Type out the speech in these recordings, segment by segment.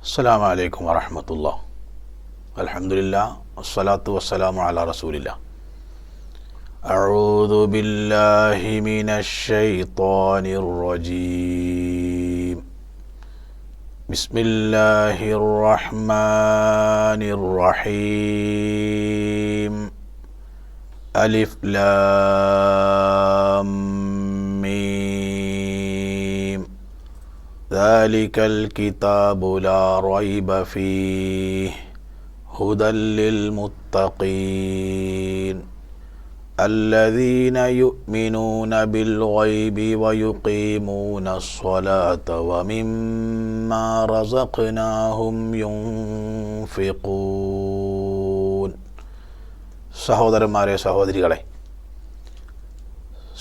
അസ്സലാമു അലൈക്കും വറഹ്മത്തുള്ളാഹി. അൽഹംദുലില്ലാഹ് വസ്സലാത്തു വസ്സലാമു അലാ റസൂലില്ലാഹ്. അഊദു ബില്ലാഹി മിനശ് ശൈത്വാനിർ റജീം. ബിസ്മില്ലാഹിർ റഹ്മാനിർ റഹീം. അലിഫ് ലാം മീം. ذلك الكتاب لا ريب فيه هدى للمتقين الذين يؤمنون بالغيب ويقيمون الصلاة ومما رزقناهم ينفقون. സഹോദരന്മാരെ, സഹോദരികളെ,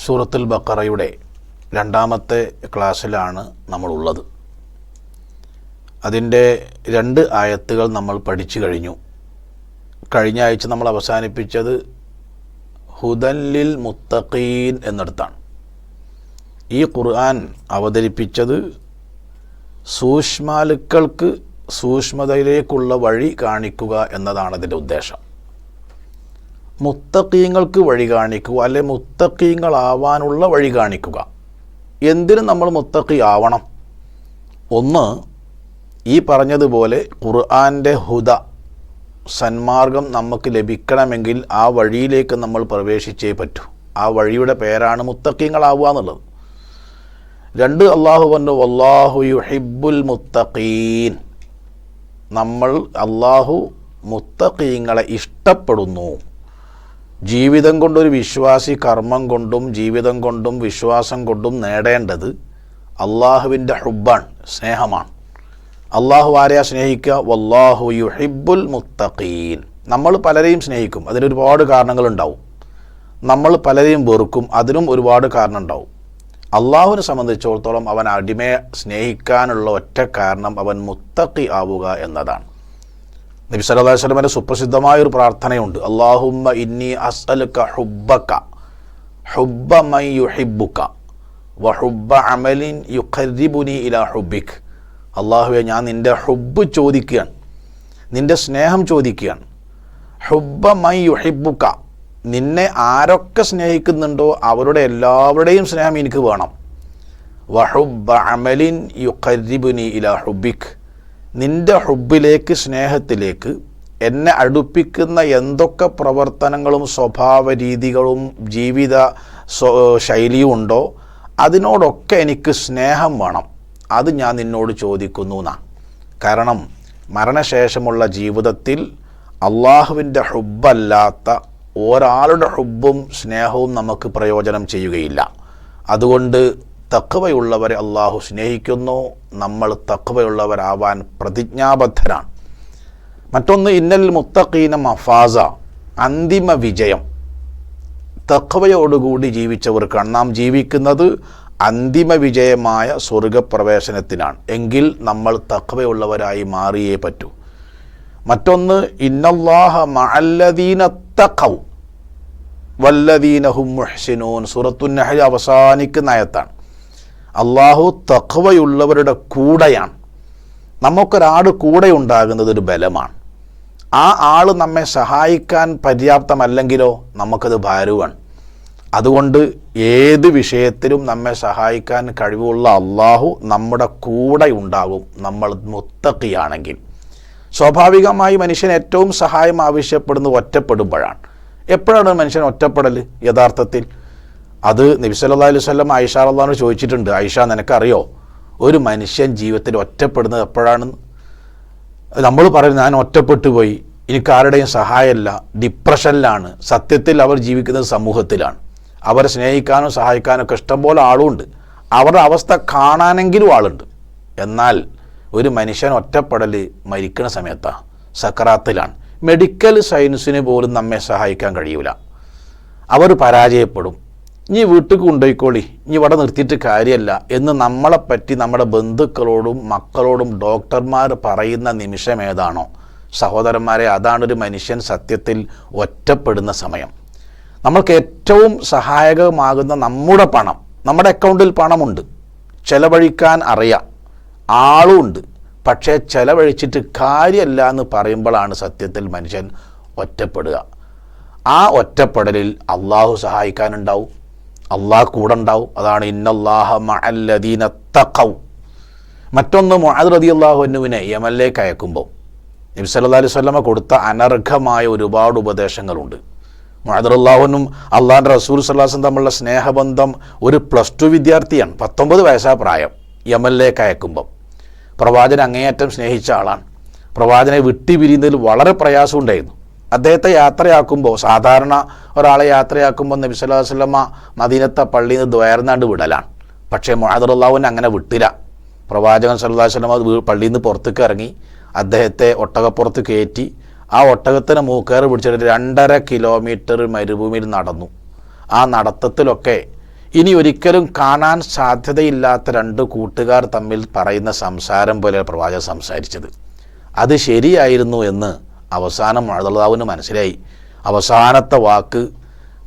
സൂറത്തുൽ ബഖറയുടെ രണ്ടാമത്തെ ക്ലാസ്സിലാണ് നമ്മളുള്ളത്. അതിൻ്റെ 2 ആയത്തുകൾ നമ്മൾ പഠിച്ചു കഴിഞ്ഞു. കഴിഞ്ഞ ആഴ്ച നമ്മൾ അവസാനിപ്പിച്ചത് ഹുദൻ ലിൽ മുത്തഖീൻ എന്നിടത്താണ്. ഈ ഖുർആൻ അവതരിപ്പിച്ചത് സൂക്ഷ്മാലുക്കൾക്ക് സൂക്ഷ്മതയിലേക്കുള്ള വഴി കാണിക്കുക എന്നതാണ് അതിൻ്റെ ഉദ്ദേശം. മുത്തഖീങ്ങൾക്ക് വഴി കാണിക്കുക, അല്ലെ മുത്തഖീങ്ങളാവാനുള്ള വഴി കാണിക്കുക. എന്തിനും നമ്മൾ മുത്തഖി ആവണം? ഒന്ന്, ഈ പറഞ്ഞതുപോലെ ഖുർആൻ്റെ ഹുദ, സന്മാർഗം നമുക്ക് ലഭിക്കണമെങ്കിൽ ആ വഴിയിലേക്ക് നമ്മൾ പ്രവേശിച്ചേ പറ്റൂ. ആ വഴിയുടെ പേരാണ് മുത്തഖീങ്ങളാവുക എന്നുള്ളത്. 2, അള്ളാഹു പറഞ്ഞു വല്ലാഹു യുഹിബ്ബുൽ മുത്തഖീൻ. അള്ളാഹു മുത്തഖീങ്ങളെ ഇഷ്ടപ്പെടുന്നു. ജീവിതം കൊണ്ടൊരു വിശ്വാസി കർമ്മം കൊണ്ടും ജീവിതം കൊണ്ടും വിശ്വാസം കൊണ്ടും നേടേണ്ടത് അള്ളാഹുവിൻ്റെ ഹുബ്ബാണ്, സ്നേഹമാണ്. അള്ളാഹു ആരെയാ സ്നേഹിക്കുക? വല്ലാഹു യുഹിബ്ബുൽ മുത്തഖീൻ. നമ്മൾ പലരെയും സ്നേഹിക്കും, അതിനൊരുപാട് കാരണങ്ങളുണ്ടാവും. നമ്മൾ പലരെയും വെറുക്കും, അതിനും ഒരുപാട് കാരണം ഉണ്ടാവും. അള്ളാഹുവിനെ സംബന്ധിച്ചിടത്തോളം അവൻ അടിമയെ സ്നേഹിക്കാനുള്ള ഒറ്റ കാരണം അവൻ മുത്തഖി ആവുക എന്നതാണ്. നബി സല്ലല്ലാഹു അലൈഹി വസല്ലമയുടെ സുപ്രസിദ്ധമായൊരു പ്രാർത്ഥനയുണ്ട്. അല്ലാഹുമ്മ ഇന്നി അസ്അലുക ഹുബ്ബക ഹുബ്ബ മൻ യുഹിബ്ബുക വ ഹുബ്ബ അമലിൻ യുഖർരിബുനി ഇലാ ഹുബ്ബിക്. അല്ലാഹുവേ, ഞാൻ നിൻ്റെ ഹുബ്ബ് ചോദിക്കുകയാണ്, നിൻ്റെ സ്നേഹം ചോദിക്കുകയാണ്. ഹുബ്ബ മൻ യുഹിബ്ബുക, നിന്നെ ആരൊക്കെ സ്നേഹിക്കുന്നുണ്ടോ അവരുടെ എല്ലാവരുടെയും സ്നേഹം എനിക്ക് വേണം. വ ഹുബ്ബ അമലിൻ യുഖർരിബുനി ഇലാ ഹുബ്ബിക്, നിൻ്റെ ഹുബ്ബിലേക്ക്, സ്നേഹത്തിലേക്ക് എന്നെ അടുപ്പിക്കുന്ന എന്തൊക്കെ പ്രവർത്തനങ്ങളും സ്വഭാവ രീതികളും ജീവിത ശൈലിയും ഉണ്ടോ അതിനോടൊക്കെ എനിക്ക് സ്നേഹം വേണം. അത് ഞാൻ നിന്നോട് ചോദിക്കുന്നു എന്നാണ്. കാരണം മരണശേഷമുള്ള ജീവിതത്തിൽ അള്ളാഹുവിൻ്റെ ഹുബ്ബല്ലാത്ത ഒരാളുടെ ഹുബ്ബും സ്നേഹവും നമുക്ക് പ്രയോജനം ചെയ്യുകയില്ല. അതുകൊണ്ട് തഖ്വയുള്ളവരെ അള്ളാഹു സ്നേഹിക്കുന്നു. നമ്മൾ തഖ്വയുള്ളവരാവാൻ പ്രതിജ്ഞാബദ്ധരാണ്. മറ്റൊന്ന്, ഇന്നൽ മുത്തഖീന മഫാസ, അന്തിമ വിജയം തഖ്വയോടുകൂടി ജീവിച്ചവർക്കാണ്. നാം ജീവിക്കുന്നത് അന്തിമ വിജയമായ സ്വർഗപ്രവേശനത്തിനാണ്. എങ്കിൽ നമ്മൾ തഖ്വയുള്ളവരായി മാറിയേ പറ്റൂ. മറ്റൊന്ന്, ഇന്നല്ലാഹ മഅല്ലദീന തഖൗ വല്ലദീന ഹും മുഹ്സിനൂൻ. സൂറത്തുൻ നഹ്ൽ അവസാനിക്കുന്ന ആയത്താണ്. അള്ളാഹു തഖ്വയുള്ളവരുടെ കൂടെയാണ്. നമുക്കൊരാൾ കൂടെ ഉണ്ടാകുന്നത് ഒരു ബലമാണ്. ആ ആൾ നമ്മെ സഹായിക്കാൻ പര്യാപ്തമല്ലെങ്കിലോ നമുക്കത് ഭാരമാണ്. അതുകൊണ്ട് ഏത് വിഷയത്തിലും നമ്മെ സഹായിക്കാൻ കഴിവുള്ള അള്ളാഹു നമ്മുടെ കൂടെ ഉണ്ടാകും നമ്മൾ മുത്തഖിയാണെങ്കിൽ. സ്വാഭാവികമായി മനുഷ്യൻ ഏറ്റവും സഹായം ആവശ്യപ്പെടുന്നത് ഒറ്റപ്പെടുമ്പോഴാണ്. എപ്പോഴാണ് മനുഷ്യൻ ഒറ്റപ്പെടൽ യഥാർത്ഥത്തിൽ? അത് നബി സല്ലല്ലാഹു അലൈഹി വസല്ലം ആയിഷ റളിയല്ലാഹു ചോദിച്ചിട്ടുണ്ട്. ആയിഷ, നിനക്കറിയോ ഒരു മനുഷ്യൻ ജീവിതത്തിൽ ഒറ്റപ്പെടുന്നത് എപ്പോഴാണെന്ന്? നമ്മൾ പറയും ഞാൻ ഒറ്റപ്പെട്ടു പോയി, എനിക്കാരുടെയും സഹായമില്ല, ഡിപ്രഷനിലാണ്. സത്യത്തിൽ അവർ ജീവിക്കുന്നത് സമൂഹത്തിലാണ്. അവരെ സ്നേഹിക്കാനും സഹായിക്കാനും ഒക്കെ ഇഷ്ടംപോലെ ആളുമുണ്ട്. അവരുടെ അവസ്ഥ കാണാനെങ്കിലും ആളുണ്ട്. എന്നാൽ ഒരു മനുഷ്യൻ ഒറ്റപ്പെടൽ മരിക്കുന്ന സമയത്താണ്, സക്കറാത്തിലാണ്. മെഡിക്കൽ സയൻസിന് പോലും നമ്മെ സഹായിക്കാൻ കഴിയൂല. അവർ പരാജയപ്പെടും. ഇനി വീട്ടിൽ കൊണ്ടുപോയിക്കോളി, ഇനി ഇവിടെ നിർത്തിയിട്ട് കാര്യമല്ല എന്ന് നമ്മളെപ്പറ്റി നമ്മുടെ ബന്ധുക്കളോടും മക്കളോടും ഡോക്ടർമാർ പറയുന്ന നിമിഷം ഏതാണോ സഹോദരന്മാരെ, അതാണൊരു മനുഷ്യൻ സത്യത്തിൽ ഒറ്റപ്പെടുന്ന സമയം. നമ്മൾക്ക് ഏറ്റവും സഹായകമാകുന്ന നമ്മുടെ പണം, നമ്മുടെ അക്കൗണ്ടിൽ പണമുണ്ട്, ചെലവഴിക്കാൻ അറിയാം, ആളുമുണ്ട്, പക്ഷേ ചെലവഴിച്ചിട്ട് കാര്യമല്ല എന്ന് പറയുമ്പോഴാണ് സത്യത്തിൽ മനുഷ്യൻ ഒറ്റപ്പെടുക. ആ ഒറ്റപ്പെടലിൽ അള്ളാഹു സഹായിക്കാനുണ്ടാവും, അള്ളാഹ് കൂടെ ഉണ്ടാവും. അതാണ് ഇന്നല്ലാഹ മഅല്ലദീന തഖൗ. മറ്റൊന്ന് മുഅദ് റളിയല്ലാഹു അൻഹുവിനെ യമനിലേക്ക് അയക്കുമ്പോൾ നബി സല്ലല്ലാഹു അലൈഹി വസല്ലമ കൊടുത്ത അനർഘമായ ഒരുപാട് ഉപദേശങ്ങളുണ്ട്. മുഅദ് റളിയല്ലാഹു അൻഹും അള്ളാഹുവിൻ്റെ റസൂൽ സല്ലല്ലാഹു അലൈഹി വസല്ലം തമ്മിലുള്ള സ്നേഹബന്ധം ഒരു +2 വിദ്യാർത്ഥിയാണ്, 19 വയസ്സാ പ്രായം. യമനിലേക്ക് അയക്കുമ്പം പ്രവാചകൻ അങ്ങേയറ്റം സ്നേഹിച്ച ആളാണ്. പ്രവാചകനെ വിട്ടുപിരിയുന്നതിൽ വളരെ പ്രയാസമുണ്ടായിരുന്നു. അദ്ദേഹത്തെ യാത്രയാക്കുമ്പോൾ, സാധാരണ ഒരാളെ യാത്രയാക്കുമ്പോൾ നബി സല്ലല്ലാഹു അലൈഹി വസല്ലമ മദീനത്തെ പള്ളിയിൽ നിന്ന് ദ്വയർന്നാണ്ട് വിടലാണ്. പക്ഷേ മുഅദ് റളിയല്ലാഹു അൻഹു അങ്ങനെ വിട്ടില്ല. പ്രവാചകൻ സല്ലല്ലാഹു അലൈഹി വസല്ലമ പള്ളിയിൽ നിന്ന് പുറത്തേക്ക് ഇറങ്ങി അദ്ദേഹത്തെ ഒട്ടകപ്പുറത്ത് കയറ്റി ആ ഒട്ടകത്തിന് മൂക്കേറ് പിടിച്ചിട്ട് 2.5 കിലോമീറ്റർ മരുഭൂമിയിൽ നടന്നു. ആ നടത്തത്തിലൊക്കെ ഇനി ഒരിക്കലും കാണാൻ സാധ്യതയില്ലാത്ത 2 കൂട്ടുകാർ തമ്മിൽ പറയുന്ന സംസാരം പോലെ പ്രവാചകൻ സംസാരിച്ചത്. അത് ശരിയായിരുന്നു എന്ന് അവസാനം മുഅദ് റളിയല്ലാഹു അൻഹു മനസ്സിലായി. അവസാനത്തെ വാക്ക്,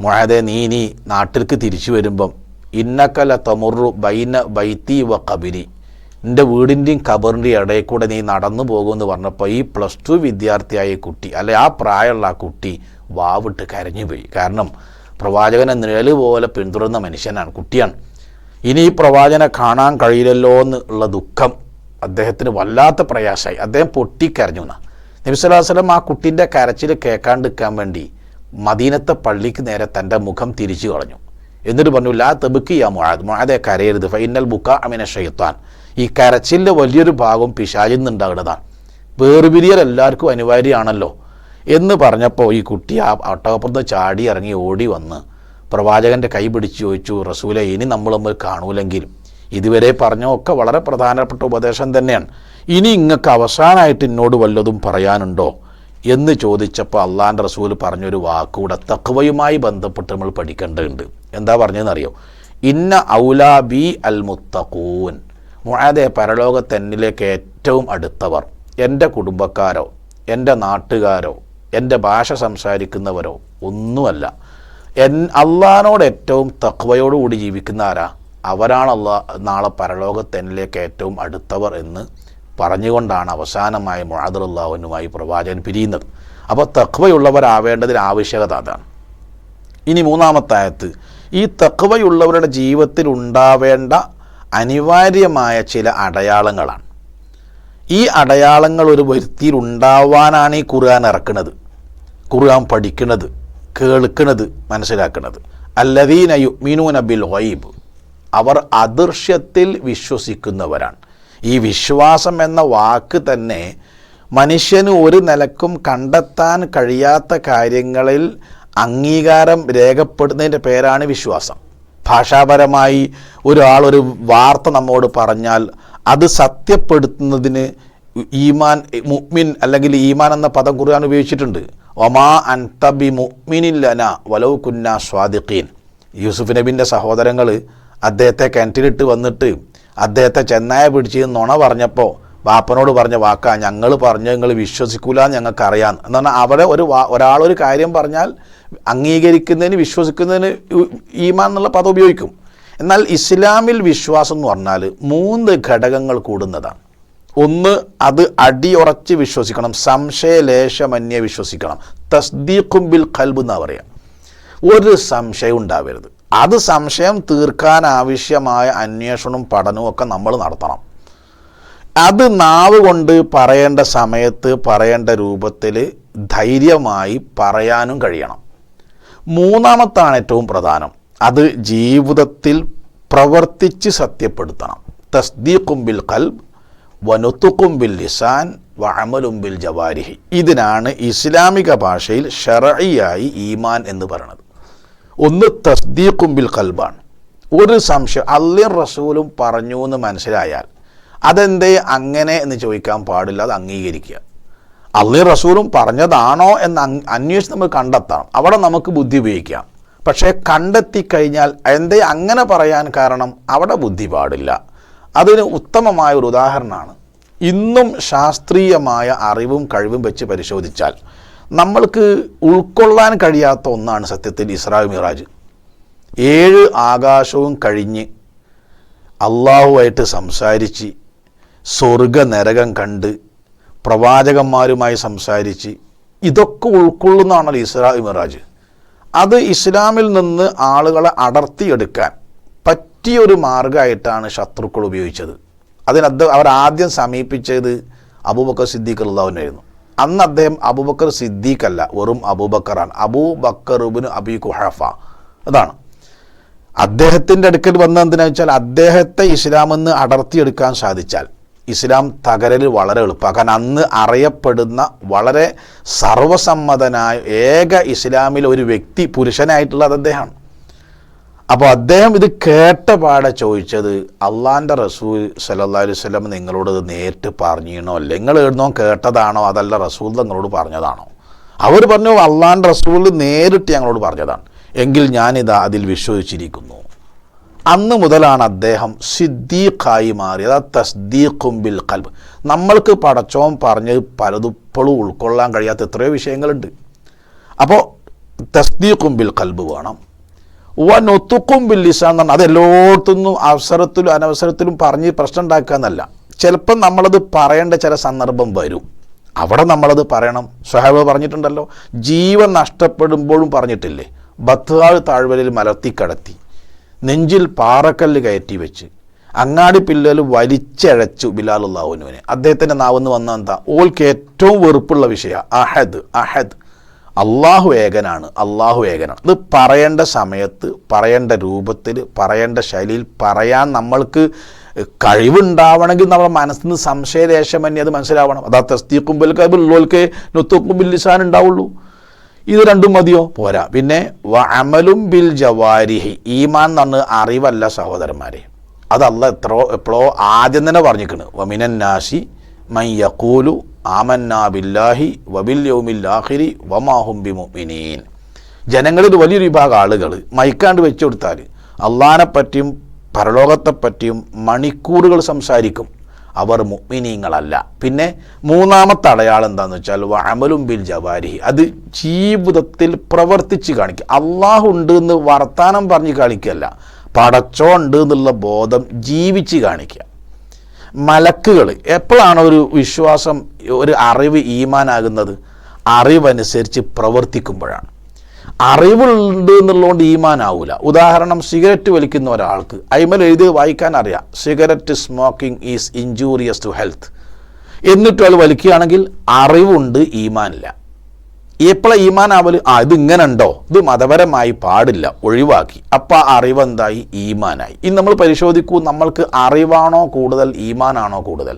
മുഅദേ നീ നാട്ടിലേക്ക് തിരിച്ചു വരുമ്പം ഇന്നക ലതമുറു ബൈന ബൈത്തി വ ഖബരി, എൻ്റെ വീടിൻ്റെയും ഖബറിൻ്റെയും ഇടയിൽ കൂടെ നീ നടന്നു പോകുമെന്ന് പറഞ്ഞപ്പോൾ ഈ +2 വിദ്യാർത്ഥിയായ കുട്ടി, അല്ലെ ആ പ്രായമുള്ള ആ കുട്ടി വാവിട്ട് കരഞ്ഞുപോയി. കാരണം പ്രവാചകനെ നിഴല് പോലെ പിന്തുടർന്ന മനുഷ്യനാണ്, കുട്ടിയാണ്. ഇനി ഈ പ്രവാചകനെ കാണാൻ കഴിയില്ലല്ലോ എന്നുള്ള ദുഃഖം അദ്ദേഹത്തിന് വല്ലാത്ത പ്രയാസമായി. അദ്ദേഹം പൊട്ടിക്കരഞ്ഞു എന്നാണ്. നബി സല്ലല്ലാഹു അലൈഹി വസല്ലം ആ കുട്ടീൻ്റെ കരച്ചിൽ കേൾക്കാണ്ടിരിക്കാൻ വേണ്ടി മദീനത്തെ പള്ളിക്ക് നേരെ തൻ്റെ മുഖം തിരിച്ചു കളഞ്ഞു. എന്നിട്ട് പറഞ്ഞു, ലാ തബ്കി യാ മുആദ്, മുആദേ കരയരുത്, ഫഇന്നൽ ബുകാഅ മിന ശൈത്താൻ, ഈ കരച്ചിലിൻ്റെ വലിയൊരു ഭാഗം പിശാചിൽ നിന്നുണ്ടാകുന്നതാണ്, വേർപിരിയൽ എല്ലാവർക്കും അനിവാര്യമാണല്ലോ എന്ന് പറഞ്ഞപ്പോൾ ഈ കുട്ടി ആ ഒട്ടകപ്പുറത്ത് ചാടി ഇറങ്ങി ഓടി വന്ന് പ്രവാചകൻ്റെ കൈ പിടിച്ച് ചോദിച്ചു, റസൂലെ ഇനി നമ്മൾ കാണൂലെങ്കിലും ഇതുവരെ പറഞ്ഞൊക്കെ വളരെ പ്രധാനപ്പെട്ട ഉപദേശം തന്നെയാണ്, ഇനി ഇങ്ങക്ക് അവസാനമായിട്ട് എന്നോട് വല്ലതും പറയാനുണ്ടോ എന്ന് ചോദിച്ചപ്പോൾ അള്ളാഹിൻ്റെ റസൂൽ പറഞ്ഞൊരു വാക്കുകൂടെ തഖ്വയുമായി ബന്ധപ്പെട്ട് നമ്മൾ പഠിക്കേണ്ടതുണ്ട്. എന്താ പറഞ്ഞതെന്നറിയോ? ഇന്ന ഔലാ ബി അൽ മുത്തഖൂൻ, മുആദേ പരലോകത്ത് എന്നിലേക്ക് ഏറ്റവും അടുത്തവർ എൻ്റെ കുടുംബക്കാരോ എൻ്റെ നാട്ടുകാരോ എൻ്റെ ഭാഷ സംസാരിക്കുന്നവരോ ഒന്നുമല്ല, അള്ളാഹിനോട് ഏറ്റവും തഖ്വയോടുകൂടി ജീവിക്കുന്ന ആരാ, അവരാണ് നാളെ പരലോകത്ത് എന്നിലേക്ക് ഏറ്റവും അടുത്തവർ എന്ന് പറഞ്ഞുകൊണ്ടാണ് അവസാനമായി മുആദ് റളിയല്ലാഹു അൻഹുമായി പ്രവാചകൻ പിരിയുന്നത്. അപ്പോൾ തഖ്വയുള്ളവരാവേണ്ടതിന് ആവശ്യകത അതാണ്. ഇനി 3-ാമത്തെ ആയത്ത് ഈ തഖ്വയുള്ളവരുടെ ജീവിതത്തിൽ ഉണ്ടാവേണ്ട അനിവാര്യമായ ചില അടയാളങ്ങളാണ്. ഈ അടയാളങ്ങൾ ഒരു വ്യക്തിയിൽ ഉണ്ടാവാനാണ് ഈ ഖുർആൻ ഇറക്കുന്നത്, ഖുർആൻ പഠിക്കുന്നത്, കേൾക്കുന്നത്, മനസ്സിലാക്കുന്നത്. അല്ലദീന യുഅ്മിനൂന ബിൽ ഗൈബ്, അവർ അദൃശ്യത്തിൽ വിശ്വസിക്കുന്നവരാണ്. ഈ വിശ്വാസം എന്ന വാക്ക് തന്നെ മനുഷ്യന് ഒരു നിലക്കും കണ്ടെത്താൻ കഴിയാത്ത കാര്യങ്ങളിൽ അംഗീകാരം രേഖപ്പെടുന്നതിൻ്റെ പേരാണ് വിശ്വാസം. ഭാഷാപരമായി ഒരാളൊരു വാർത്ത നമ്മോട് പറഞ്ഞാൽ അത് സത്യപ്പെടുത്തുന്നതിന് ഈമാൻ, മുഅ്മിൻ അല്ലെങ്കിൽ ഈമാൻ എന്ന പദം ഖുർആൻ ഉപയോഗിച്ചിട്ടുണ്ട്. വമാ അൻത ബി മുഅ്മിനിൻ ലനാ വലൗ കുന്നാ സ്വാദിഖീൻ. യൂസുഫ് നബിൻ്റെ സഹോദരങ്ങൾ അദ്ദേഹത്തെ കിണറ്റിലിട്ട് വന്നിട്ട് അദ്ദേഹത്തെ ചെന്നായ പിടിച്ച് നുണ പറഞ്ഞപ്പോൾ വാപ്പനോട് പറഞ്ഞ വാക്കാ, ഞങ്ങൾ പറഞ്ഞ് നിങ്ങൾ വിശ്വസിക്കൂല ഞങ്ങൾക്കറിയാം എന്ന് പറഞ്ഞാൽ അവിടെ ഒരാളൊരു കാര്യം പറഞ്ഞാൽ അംഗീകരിക്കുന്നതിന് വിശ്വസിക്കുന്നതിന് ഈമാൻ എന്നുള്ള പദം ഉപയോഗിക്കും. എന്നാൽ ഇസ്ലാമിൽ വിശ്വാസം എന്ന് പറഞ്ഞാൽ 3 ഘടകങ്ങൾ കൂടുന്നതാണ്. ഒന്ന്, അത് അടിയുറച്ച് വിശ്വസിക്കണം, സംശയലേശമന്യേ വിശ്വസിക്കണം. തസ്ദീഖും ബിൽ ഖൽബ് എന്നാ പറയാം. ഒരു സംശയം ഉണ്ടാവരുത്. അത് സംശയം തീർക്കാൻ ആവശ്യമായ അന്വേഷണവും പഠനവും ഒക്കെ നമ്മൾ നടത്തണം. അത് നാവ് കൊണ്ട് പറയേണ്ട സമയത്ത് പറയേണ്ട രൂപത്തിൽ ധൈര്യമായി പറയാനും കഴിയണം. 3-ാമത്താണ് ഏറ്റവും പ്രധാനം, അത് ജീവിതത്തിൽ പ്രവർത്തിച്ച് സത്യപ്പെടുത്തണം. തസ്ദീഖും ബിൽ ഖൽബ് വനുതുഖും ബിൽ ലിസാൻ വഅമലും ബിൽ ജവാരിഹി. ഇതിനാണ് ഇസ്ലാമിക ഭാഷയിൽ ശർഈയായി ഈമാൻ എന്ന് പറയുന്നത്. ഒന്ന് തസ്ദീഖും ബിൽ ഖൽബാണ്. ഒരു സംശയം അല്ലാഹും റസൂലും പറഞ്ഞു എന്ന് മനസ്സിലായാൽ അതെന്തേ അങ്ങനെ എന്ന് ചോദിക്കാൻ പാടില്ല, അത് അംഗീകരിക്കുക. അല്ലാഹും റസൂലും പറഞ്ഞതാണോ എന്ന് അന്വേഷിച്ച് നമ്മൾ കണ്ടെത്തണം. അവിടെ നമുക്ക് ബുദ്ധി ഉപയോഗിക്കാം. പക്ഷേ കണ്ടെത്തിക്കഴിഞ്ഞാൽ എന്തേ അങ്ങനെ പറയാൻ കാരണം അവിടെ ബുദ്ധി പാടില്ല. അതിന് ഉത്തമമായ ഒരു ഉദാഹരണമാണ്, ഇന്നും ശാസ്ത്രീയമായ അറിവും കഴിവും വെച്ച് പരിശോധിച്ചാൽ നമ്മൾക്ക് ഉൾക്കൊള്ളാൻ കഴിയാത്ത ഒന്നാണ് സത്യത്തിൽ ഇസ്രാ മിറാജ്. 7 ആകാശവും കഴിഞ്ഞ് അള്ളാഹുവായിട്ട് സംസാരിച്ച് സ്വർഗ നരകം കണ്ട് പ്രവാചകന്മാരുമായി സംസാരിച്ച് ഇതൊക്കെ ഉൾക്കൊള്ളുന്നതാണല്ലോ ഇസ്രാ മിറാജ്. അത് ഇസ്ലാമിൽ നിന്ന് ആളുകളെ അടർത്തിയെടുക്കാൻ പറ്റിയൊരു മാർഗമായിട്ടാണ് ശത്രുക്കൾ ഉപയോഗിച്ചത്. അവർ ആദ്യം സമീപിച്ചത് അബൂബക്കർ സിദ്ദീഖ് റളിയല്ലാഹുവിനായിരുന്നു. അന്ന് അദ്ദേഹം അബൂബക്കർ സിദ്ദീഖ് അല്ല, വെറും അബൂബക്കറാണ്. അബൂബക്കർ ഇബ്നു അബീ ഖുഹാഫ. അതാണ് അദ്ദേഹത്തിൻ്റെ അടുക്കൽ വന്നത്. എന്തിനാ വെച്ചാൽ അദ്ദേഹത്തെ ഇസ്ലാമിൽ നിന്ന് അടർത്തിയെടുക്കാൻ സാധിച്ചാൽ ഇസ്ലാം തകരൽ വളരെ എളുപ്പമാണ്. കാരണം അന്ന് അറിയപ്പെടുന്ന വളരെ സർവസമ്മതനായ ഏക ഇസ്ലാമിൽ ഒരു വ്യക്തി പുരുഷനായിട്ടുള്ളത് അദ്ദേഹമാണ്. അപ്പോൾ അദ്ദേഹം ഇത് കേട്ട പാടെ ചോദിച്ചത്, അള്ളാൻ്റെ റസൂൽ സല്ലല്ലാഹു അലൈഹി വസല്ലം നിങ്ങളോട് ഇത് നേരിട്ട് പറഞ്ഞിരുന്നോ, അല്ല നിങ്ങൾ എഴുന്നോ കേട്ടതാണോ, അതല്ല റസൂൽ നിങ്ങളോട് പറഞ്ഞതാണോ? അവർ പറഞ്ഞു അള്ളാൻ്റെ റസൂൽ നേരിട്ട് ഞങ്ങളോട് പറഞ്ഞതാണ്. എങ്കിൽ ഞാനിതാ അതിൽ വിശ്വസിച്ചിരിക്കുന്നു. അന്ന് മുതലാണ് അദ്ദേഹം സിദ്ദീഖായി മാറിയത്. അത് തസ്ദീഖും ബിൽ ഖൽബ്. നമ്മൾക്ക് പടച്ചോൻ പറഞ്ഞത് പലതും ഇപ്പോഴും ഉൾക്കൊള്ളാൻ കഴിയാത്ത എത്രയോ വിഷയങ്ങളുണ്ട്. അപ്പോൾ തസ്ദീഖും ബിൽ ഖൽബ് വേണം. നൊത്തുക്കും ബിൽ ലിസാൻ എന്ന് പറഞ്ഞാൽ അത് എല്ലായിടത്തുനിന്നും അവസരത്തിലും അനവസരത്തിലും പറഞ്ഞ് പ്രശ്നം ഉണ്ടാക്കുക എന്നല്ല. ചിലപ്പം നമ്മളത് പറയേണ്ട ചില സന്ദർഭം വരും, അവിടെ നമ്മളത് പറയണം. സ്വഹാബ പറഞ്ഞിട്ടുണ്ടല്ലോ, ജീവൻ നഷ്ടപ്പെടുമ്പോഴും പറഞ്ഞിട്ടില്ലേ, ബത്ത്വാൾ താഴ്വരയിൽ മലർത്തിക്കടത്തി, നെഞ്ചിൽ പാറക്കല്ല് കയറ്റി വെച്ച്, അങ്ങാടി പില്ലൽ വലിച്ചഴച്ചു ബിലാൽ അള്ളാഹുവിനെ. അദ്ദേഹത്തിൻ്റെ നാവെന്ന് വന്ന എന്താ? ഓൾക്ക് ഏറ്റവും വെറുപ്പുള്ള വിഷയം അഹദ്. അഹദ് അള്ളാഹു ഏകനാണ്, അള്ളാഹു ഏകനാണ്. ഇത് പറയേണ്ട സമയത്ത്, പറയേണ്ട രൂപത്തിൽ, പറയേണ്ട ശൈലിയിൽ പറയാൻ നമ്മൾക്ക് കഴിവുണ്ടാവണമെങ്കിൽ നമ്മുടെ മനസ്സിൽ നിന്ന് സംശയലേശമന്യേ അത് മനസ്സിലാവണം. അതാ തസ്ദീഖും ബിൽ ഖൽബ് ഉള്ളോൽക്ക് നുത്തുഖും ബിൽ ലിസാൻ ഉണ്ടാവുള്ളൂ. ഇത് രണ്ടും മതിയോ? പോരാ. പിന്നെ വഅമലും ബിൽ ജവാരിഹി. ഈമാൻ എന്ന് പറഞ്ഞ് അറിവല്ല സഹോദരന്മാരെ, അത് അല്ലാഹ് എപ്പോഴോ ആദ്യം തന്നെ പറഞ്ഞിരിക്കുന്നു. വമിനൻ നാസി മൻ യഖൂലു ആമന്നാ ബില്ലാഹി വബിൽ യൗമിൽ ആഖിരി വമാ ഹും ബിമുഅ്മിനീൻ. ജനങ്ങളിൽ വലിയൊരു വിഭാഗം ആളുകൾ മൈക്കാണ്ട് വെച്ചു കൊടുത്താൽ അള്ളാഹിനെപ്പറ്റിയും പരലോകത്തെപ്പറ്റിയും മണിക്കൂറുകൾ സംസാരിക്കും. അവർ മുഅ്മിനീങ്ങളല്ല. പിന്നെ മൂന്നാമത്തെ അടയാളം എന്താണെന്ന് വെച്ചാൽ വഅമലും ബിൽ ജവാരിഹി. അത് ജീവിതത്തിൽ പ്രവർത്തിച്ച് കാണിക്കുക. അള്ളാഹു ഉണ്ട് എന്ന് വർത്താനം പറഞ്ഞ് കാണിക്കുകയല്ല, പടച്ചോ ഉണ്ട് എന്നുള്ള ബോധം ജീവിച്ച് കാണിക്കുക. മലക്കുകൾ എപ്പോഴാണ് ഒരു വിശ്വാസം, ഒരു അറിവ് ഈമാനാകുന്നത്? അറിവനുസരിച്ച് പ്രവർത്തിക്കുമ്പോഴാണ്. അറിവുണ്ട് എന്നുള്ളതുകൊണ്ട് ഈമാനാവൂല. ഉദാഹരണം, സിഗരറ്റ് വലിക്കുന്ന ഒരാൾക്ക് അയിമൽ എഴുതി വായിക്കാൻ അറിയാം, cigarette smoking is injurious to health, എന്നിട്ടും അത് വലിക്കുകയാണെങ്കിൽ അറിവുണ്ട്, ഈമാനില്ല. എപ്പോഴാണ് ഈമാനാവല്? ഇത് ഇങ്ങനെ ഉണ്ടോ, ഇത് മതപരമായി പാടില്ല, ഒഴിവാക്കി. അപ്പം അറിവെന്തായി? ഈമാനായി. ഇനി നമ്മൾ പരിശോധിക്കൂ, നമ്മൾക്ക് അറിവാണോ കൂടുതൽ, ഈമാനാണോ കൂടുതൽ?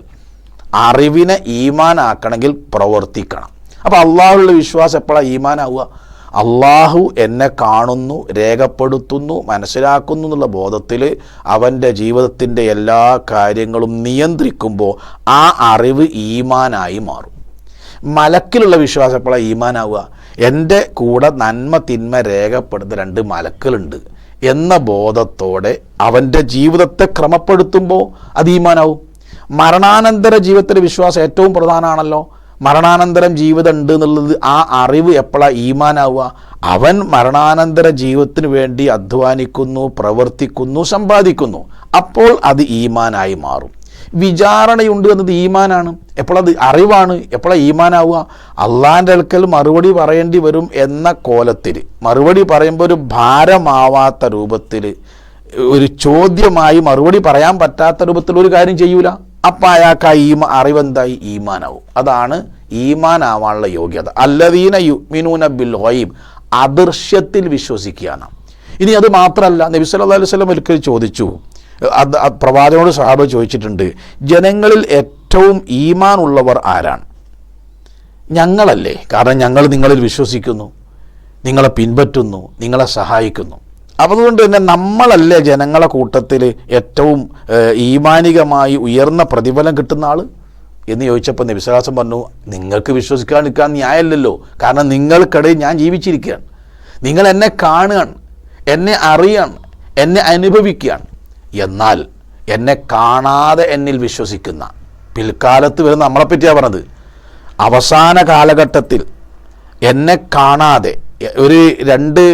അറിവിനെ ഈമാനാക്കണമെങ്കിൽ പ്രവർത്തിക്കണം. അപ്പം അള്ളാഹുള്ള വിശ്വാസം എപ്പോഴാണ് ഈമാനാവുക? അള്ളാഹു എന്നെ കാണുന്നു, രേഖപ്പെടുത്തുന്നു, മനസ്സിലാക്കുന്നു എന്നുള്ള ബോധത്തിൽ അവൻ്റെ ജീവിതത്തിൻ്റെ എല്ലാ കാര്യങ്ങളും നിയന്ത്രിക്കുമ്പോൾ ആ അറിവ് ഈമാനായി മാറും. മലക്കിലുള്ള വിശ്വാസം എപ്പോഴാണ് ഈമാനാവുക? എൻ്റെ കൂടെ നന്മ തിന്മ രേഖപ്പെടുന്ന 2 മലക്കുകളുണ്ട് എന്ന ബോധത്തോടെ അവൻ്റെ ജീവിതത്തെ ക്രമപ്പെടുത്തുമ്പോൾ അത് ഈമാനാവും. മരണാനന്തര ജീവിതത്തിലെ വിശ്വാസം ഏറ്റവും പ്രധാനമാണല്ലോ. മരണാനന്തരം ജീവിതം ഉണ്ട് എന്നുള്ളത്, ആ അറിവ് എപ്പോഴാണ് ഈമാനാവുക? അവൻ മരണാനന്തര ജീവിതത്തിന് വേണ്ടി അധ്വാനിക്കുന്നു, പ്രവർത്തിക്കുന്നു, സമ്പാദിക്കുന്നു. അപ്പോൾ അത് ഈമാനായി മാറും. വിചാരണയുണ്ട് എന്നത് ഈമാനാണ്. എപ്പോഴത് അറിവാണ്, എപ്പോഴാണ് ഈമാനാവുക? അള്ളാൻ്റെ അടുക്കൽ മറുപടി പറയേണ്ടി വരും എന്ന കോലത്തിൽ, മറുപടി പറയുമ്പോൾ ഒരു ഭാരമാവാത്ത രൂപത്തിൽ, ഒരു ചോദ്യമായി മറുപടി പറയാൻ പറ്റാത്ത രൂപത്തിൽ ഒരു കാര്യം ചെയ്യൂല. അപ്പം അയാൾക്ക് ആ അറിവെന്തായി? ഈമാനാവും. അതാണ് ഈമാനാവാനുള്ള യോഗ്യത. അല്ലദീന യുഅ്മിനൂന ബിൽ ഗൈബ്, അദൃശ്യത്തിൽ വിശ്വസിക്കുകയാണ്. ഇനി അത് മാത്രമല്ല, നബി സല്ലല്ലാഹു അലൈഹി വസല്ലം ഒരിക്കൽ ചോദിച്ചു, പ്രവാചകനോട് സഹാബ ചോദിച്ചിട്ടുണ്ട്, ജനങ്ങളിൽ ഏറ്റവും ഈമാൻ ഉള്ളവർ ആരാണ്? ഞങ്ങളല്ലേ, കാരണം ഞങ്ങൾ നിങ്ങളിൽ വിശ്വസിക്കുന്നു, നിങ്ങളെ പിൻപറ്റുന്നു, നിങ്ങളെ സഹായിക്കുന്നു. അതുകൊണ്ട് തന്നെ നമ്മളല്ലേ ജനങ്ങളെ കൂട്ടത്തിൽ ഏറ്റവും ഈമാനികമായി ഉയർന്ന പ്രതിഫലം കിട്ടുന്ന ആൾ എന്ന് ചോദിച്ചപ്പോൾ നബി സല്ലല്ലാഹു അലൈഹി വസല്ലം പറഞ്ഞു, നിങ്ങൾക്ക് വിശ്വസിക്കാൻ നിൽക്കാൻ ന്യായമല്ലല്ലോ, കാരണം നിങ്ങൾക്കിടയിൽ ഞാൻ ജീവിച്ചിരിക്കുകയാണ്, നിങ്ങൾ എന്നെ കാണുകയാണ്, എന്നെ അറിയാണ്, എന്നെ അനുഭവിക്കുകയാണ്. എന്നാൽ എന്നെ കാണാതെ എന്നിൽ വിശ്വസിക്കുന്ന, പിൽക്കാലത്ത് വരുന്ന നമ്മളെപ്പറ്റിയാണ് പറഞ്ഞത്, അവസാന കാലഘട്ടത്തിൽ എന്നെ കാണാതെ ഒരു 2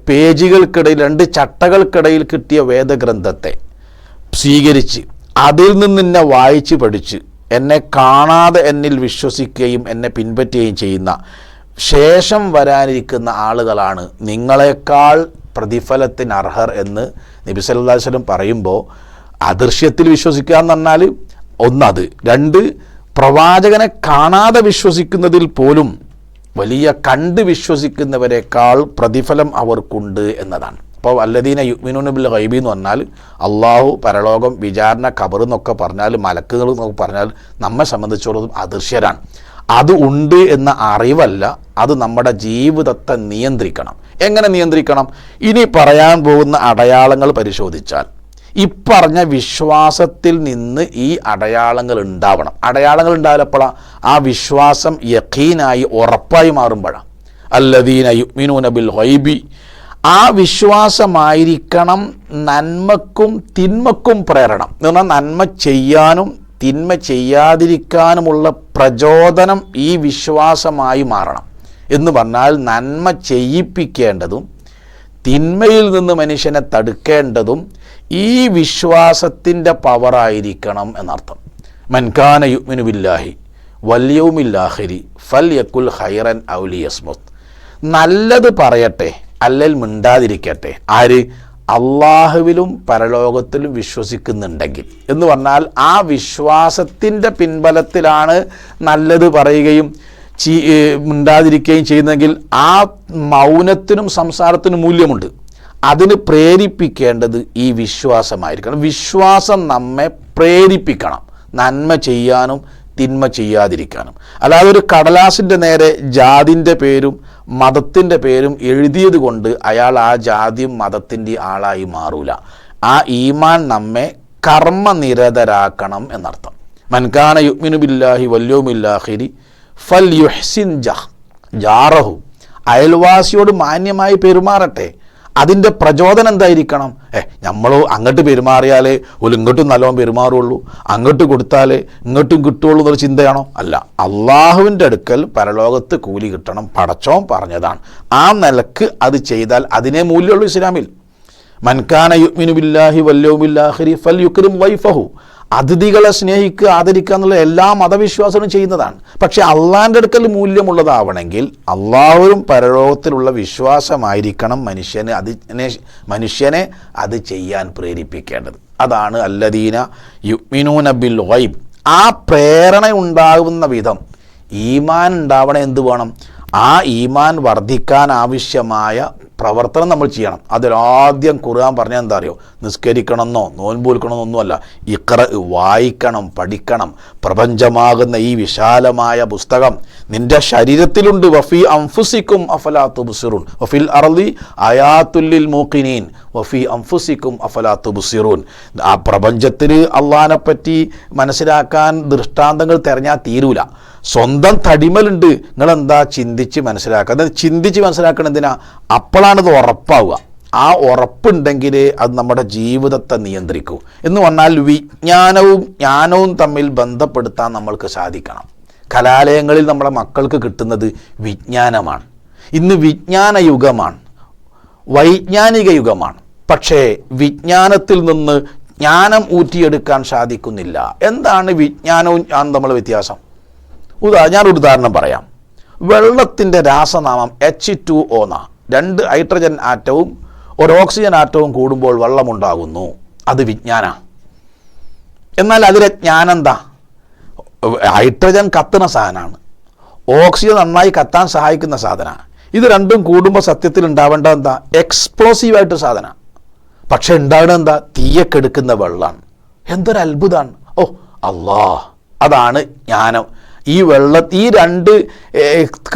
പേജുകൾക്കിടയിൽ, 2 ചട്ടകൾക്കിടയിൽ കിട്ടിയ വേദഗ്രന്ഥത്തെ സ്വീകരിച്ച് അതിൽ നിന്ന് എന്നെ വായിച്ച് പഠിച്ച് എന്നെ കാണാതെ എന്നിൽ വിശ്വസിക്കുകയും എന്നെ പിൻപറ്റുകയും ചെയ്യുന്ന ശേഷം വരാനിരിക്കുന്ന ആളുകളാണ് നിങ്ങളെക്കാൾ പ്രതിഫലത്തിന് അർഹർ എന്ന് നബി സല്ലല്ലാഹു അലൈഹി വസല്ലം പറയുമ്പോൾ, അദൃശ്യത്തിൽ വിശ്വസിക്കുക എന്ന് പറഞ്ഞാൽ ഒന്നത്, രണ്ട് പ്രവാചകനെ കാണാതെ വിശ്വസിക്കുന്നതിൽ പോലും വലിയ കണ്ട് വിശ്വസിക്കുന്നവരെക്കാൾ പ്രതിഫലം അവർക്കുണ്ട് എന്നതാണ്. അപ്പോൾ അല്ലദീന യുഅ്മിനൂന ബിൽ ഗൈബി എന്ന് പറഞ്ഞാൽ അള്ളാഹു, പരലോകം, വിചാരണ, ഖബർ എന്നൊക്കെ പറഞ്ഞാൽ, മലക്കുകൾ എന്നൊക്കെ പറഞ്ഞാൽ നമ്മെ സംബന്ധിച്ചിടത്തോളം അദൃശ്യരാണ്. അത് ഉണ്ട് എന്ന അറിവല്ല, അത് നമ്മുടെ ജീവിതത്തെ നിയന്ത്രിക്കണം. എങ്ങനെ നിയന്ത്രിക്കണം? ഇനി പറയാൻ പോകുന്ന അടയാളങ്ങൾ പരിശോധിച്ചാൽ ഇപ്പറഞ്ഞ വിശ്വാസത്തിൽ നിന്ന് ഈ അടയാളങ്ങൾ ഉണ്ടാവണം. അടയാളങ്ങൾ ഉണ്ടായാലപ്പോഴാണ് ആ വിശ്വാസം യഖീനായി ഉറപ്പായി മാറുമ്പോഴാണ്. അല്ലദീന യുഅ്മിനൂന ബിൽ ഗൈബി, ആ വിശ്വാസമായിരിക്കണം നന്മക്കും തിന്മക്കും പ്രേരണം. എന്ന് പറഞ്ഞാൽ നന്മ ചെയ്യാനും തിന്മ ചെയ്യാതിരിക്കാനുമുള്ള പ്രചോദനം ഈ വിശ്വാസമായി മാറണം. എന്ന് പറഞ്ഞാൽ നന്മ ചെയ്യിപ്പിക്കേണ്ടതും തിന്മയിൽ നിന്ന് മനുഷ്യനെ തടുക്കേണ്ടതും ഈ വിശ്വാസത്തിൻ്റെ പവറായിരിക്കണം എന്നർത്ഥം. മൻ കാന യുഅ്മിനു ബില്ലാഹി വൽ യൗമിൽ ആഖിരി ഫൽയഖുൽ ഖൈറൻ ഔ ലിയസ്മുത്. നല്ലത് പറയട്ടെ അല്ലെങ്കിൽ മിണ്ടാതിരിക്കട്ടെ. ആര്? അള്ളാഹുവിലും പരലോകത്തിലും വിശ്വസിക്കുന്നുണ്ടെങ്കിൽ. എന്ന് പറഞ്ഞാൽ ആ വിശ്വാസത്തിൻ്റെ പിൻബലത്തിലാണ് നല്ലത് പറയുകയും മിണ്ടാതിരിക്കുകയും ചെയ്യുന്നതെങ്കിൽ ആ മൗനത്തിനും സംസാരത്തിനും മൂല്യമുണ്ട്. അതിന് പ്രേരിപ്പിക്കേണ്ടത് ഈ വിശ്വാസമായിരിക്കണം. വിശ്വാസം നമ്മെ പ്രേരിപ്പിക്കണം നന്മ ചെയ്യാനും തിന്മ ചെയ്യാതിരിക്കാനും. അല്ലാതെ ഒരു കടലാസിൻ്റെ നേരെ ജാതിൻ്റെ പേരും മതത്തിൻ്റെ പേരും എഴുതിയത് കൊണ്ട് അയാൾ ആ ജാതിയും മതത്തിൻ്റെ ആളായി മാറൂല. ആ ഈമാൻ നമ്മെ കർമ്മനിരതരാക്കണം എന്നർത്ഥം. മൻ കാന യുഅ്മിനു ബില്ലാഹി വൽ യൗമിൽ ആഖിരി ഫൽയുഹ്സിൻ ജാറഹു, അയൽവാസിയോട് മാന്യമായി പെരുമാറട്ടെ. അതിൻ്റെ പ്രചോദനം എന്തായിരിക്കണം? നമ്മൾ അങ്ങോട്ട് പെരുമാറിയാലേ ഒരു ഇങ്ങോട്ടും നല്ലോണം പെരുമാറുള്ളൂ, അങ്ങോട്ട് കൊടുത്താലേ ഇങ്ങോട്ടും കിട്ടുള്ളൂ എന്നൊരു ചിന്തയാണോ? അല്ല. അള്ളാഹുവിൻ്റെ അടുക്കൽ പരലോകത്ത് കൂലി കിട്ടണം, പടച്ചോൻ പറഞ്ഞതാണ്. ആ നിലക്ക് അത് ചെയ്താൽ അതിനെ മൂല്യമുള്ളൂ ഇസ്ലാമിൽ. മൻ കാന യുഅ്മിനു ബില്ലാഹി വൽ യൗമിൽ ആഖിരി ഫൽയുക്രിം വൈഫഹു, അതിഥികളെ സ്നേഹിക്കുക, ആദരിക്കുക എന്നുള്ള എല്ലാ മതവിശ്വാസവും ചെയ്യുന്നതാണ്. പക്ഷെ അള്ളാഹിൻ്റെ അടുക്കൽ മൂല്യമുള്ളതാവണമെങ്കിൽ അള്ളാഹുവും പരലോകത്തിലുള്ള വിശ്വാസമായിരിക്കണം മനുഷ്യനെ അത് ചെയ്യാൻ പ്രേരിപ്പിക്കേണ്ടത്. അതാണ് അല്ലദീന യുഅ്മിനൂന ബിൽ ഗൈബ്. ആ പ്രേരണ ഉണ്ടാകുന്ന വിധം ഈമാൻ ഉണ്ടാവണം. എന്ത് വേണം? ആ ഈമാൻ വർദ്ധിക്കാൻ ആവശ്യമായ പ്രവർത്തനം നമ്മൾ ചെയ്യണം. അതിലാദ്യം ഖുർആൻ പറഞ്ഞാൽ എന്താ അറിയോ? നിസ്കരിക്കണമെന്നോ നോൻപ് നോൽക്കണമെന്നൊന്നുമല്ല. ഇഖ്റ, വായിക്കണം, പഠിക്കണം. പ്രപഞ്ചമാകുന്ന ഈ വിശാലമായ പുസ്തകം നിന്റെ ശരീരത്തിലുണ്ട്. വഫി അൻഫുസിക്കും അഫലാ തുബ്സിറൂൻ വഫിൽ അർളി ആയാത്തുൽ ലിൽ മൂഖിനീൻ വഫി അൻഫുസിക്കും അഫലാ തുബ്സിറൂൻ. ആ പ്രപഞ്ചത്തിൽ അള്ളാഹിനെ പറ്റി മനസ്സിലാക്കാൻ ദൃഷ്ടാന്തങ്ങൾ തിരഞ്ഞാൽ തീരൂല. സ്വന്തം തടിമലുണ്ട്, നിങ്ങളെന്താ ചിന്തിച്ച് മനസ്സിലാക്കുക. അതായത് ചിന്തിച്ച് മനസ്സിലാക്കണം. എന്തിനാ? അപ്പോഴാണിത് ഉറപ്പാവുക. ആ ഉറപ്പുണ്ടെങ്കിലേ അത് നമ്മുടെ ജീവിതത്തെ നിയന്ത്രിക്കൂ. എന്ന് പറഞ്ഞാൽ വിജ്ഞാനവും ജ്ഞാനവും തമ്മിൽ ബന്ധപ്പെടുത്താൻ നമ്മൾക്ക് സാധിക്കണം. കലാലയങ്ങളിൽ നമ്മുടെ മക്കൾക്ക് കിട്ടുന്നത് വിജ്ഞാനമാണ്. ഇന്ന് വിജ്ഞാന യുഗമാണ്, വൈജ്ഞാനിക യുഗമാണ്. പക്ഷേ വിജ്ഞാനത്തിൽ നിന്ന് ജ്ഞാനം ഊറ്റിയെടുക്കാൻ സാധിക്കുന്നില്ല. എന്താണ് വിജ്ഞാനവും ജ്ഞാനം തമ്മിലുള്ള വ്യത്യാസം? ഞാനൊരു ഉദാഹരണം പറയാം. വെള്ളത്തിൻ്റെ രാസനാമം H2O എന്നാണ്. 2 ഹൈഡ്രജൻ ആറ്റവും ഒരു ഓക്സിജൻ ആറ്റവും കൂടുമ്പോൾ വെള്ളമുണ്ടാകുന്നു. അത് വിജ്ഞാനമാണ്. എന്നാൽ അതിലെ ജ്ഞാനം എന്താ? ഹൈഡ്രജൻ കത്തുന്ന സാധനമാണ്, ഓക്സിജൻ നന്നായി കത്താൻ സഹായിക്കുന്ന സാധനമാണ്. ഇത് രണ്ടും കൂടുമ്പോൾ സത്യത്തിൽ ഉണ്ടാവേണ്ടത് എന്താ? എക്സ്പ്ലോസീവായിട്ട് സാധനമാണ്. പക്ഷെ ഉണ്ടാവുന്നത് എന്താ? തീയക്കെടുക്കുന്ന വെള്ളമാണ്. എന്തൊരു അത്ഭുതമാണ്! ഓ അല്ലാ, അതാണ് ജ്ഞാനം. ഈ ഈ 2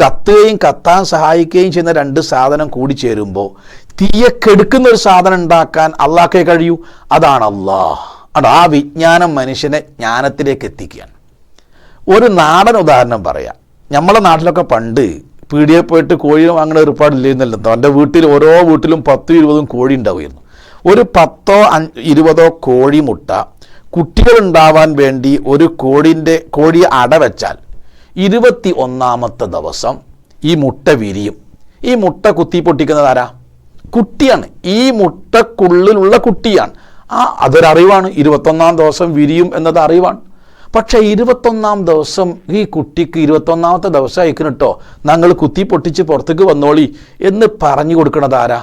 കത്തുകയും കത്താൻ സഹായിക്കുകയും ചെയ്യുന്ന 2 സാധനം കൂടി ചേരുമ്പോൾ തീയക്കെടുക്കുന്ന ഒരു സാധനം ഉണ്ടാക്കാൻ അള്ളാഹ്ക്കേ കഴിയൂ. അതാണ് അള്ളാഹ്. ആ വിജ്ഞാനം മനുഷ്യനെ ജ്ഞാനത്തിലേക്ക് എത്തിക്കുകയാണ്. ഒരു നാടൻ ഉദാഹരണം പറയാം. നമ്മളെ നാട്ടിലൊക്കെ പണ്ട് പീടികയിൽ പോയിട്ട് കോഴി വാങ്ങുന്ന ഏർപ്പാടില്ലായിരുന്നല്ലോ. എൻ്റെ വീട്ടിൽ ഓരോ വീട്ടിലും 10-20 കോഴി ഉണ്ടാവുമായിരുന്നു. ഒരു 10-20 കോഴി മുട്ട കുട്ടികളുണ്ടാവാൻ വേണ്ടി ഒരു കോഴിയെ അടവെച്ചാൽ 21ാമത്തെ ദിവസം ഈ മുട്ട വിരിയും. ഈ മുട്ട കുത്തി പൊട്ടിക്കുന്നത് ആരാ? കുട്ടിയാണ്. ഈ മുട്ടക്കുള്ളിലുള്ള കുട്ടിയാണ്. അതൊരറിവാണ്. 21-ാം ദിവസം വിരിയും എന്നത് അറിവാണ്. പക്ഷേ 21-ാം ദിവസം ഈ കുട്ടിക്ക് 21-ാമത്തെ ദിവസം അയക്കണം കേട്ടോ, ഞങ്ങൾ കുത്തി പൊട്ടിച്ച് പുറത്തേക്ക് വന്നോളി എന്ന് പറഞ്ഞു കൊടുക്കണത് ആരാ?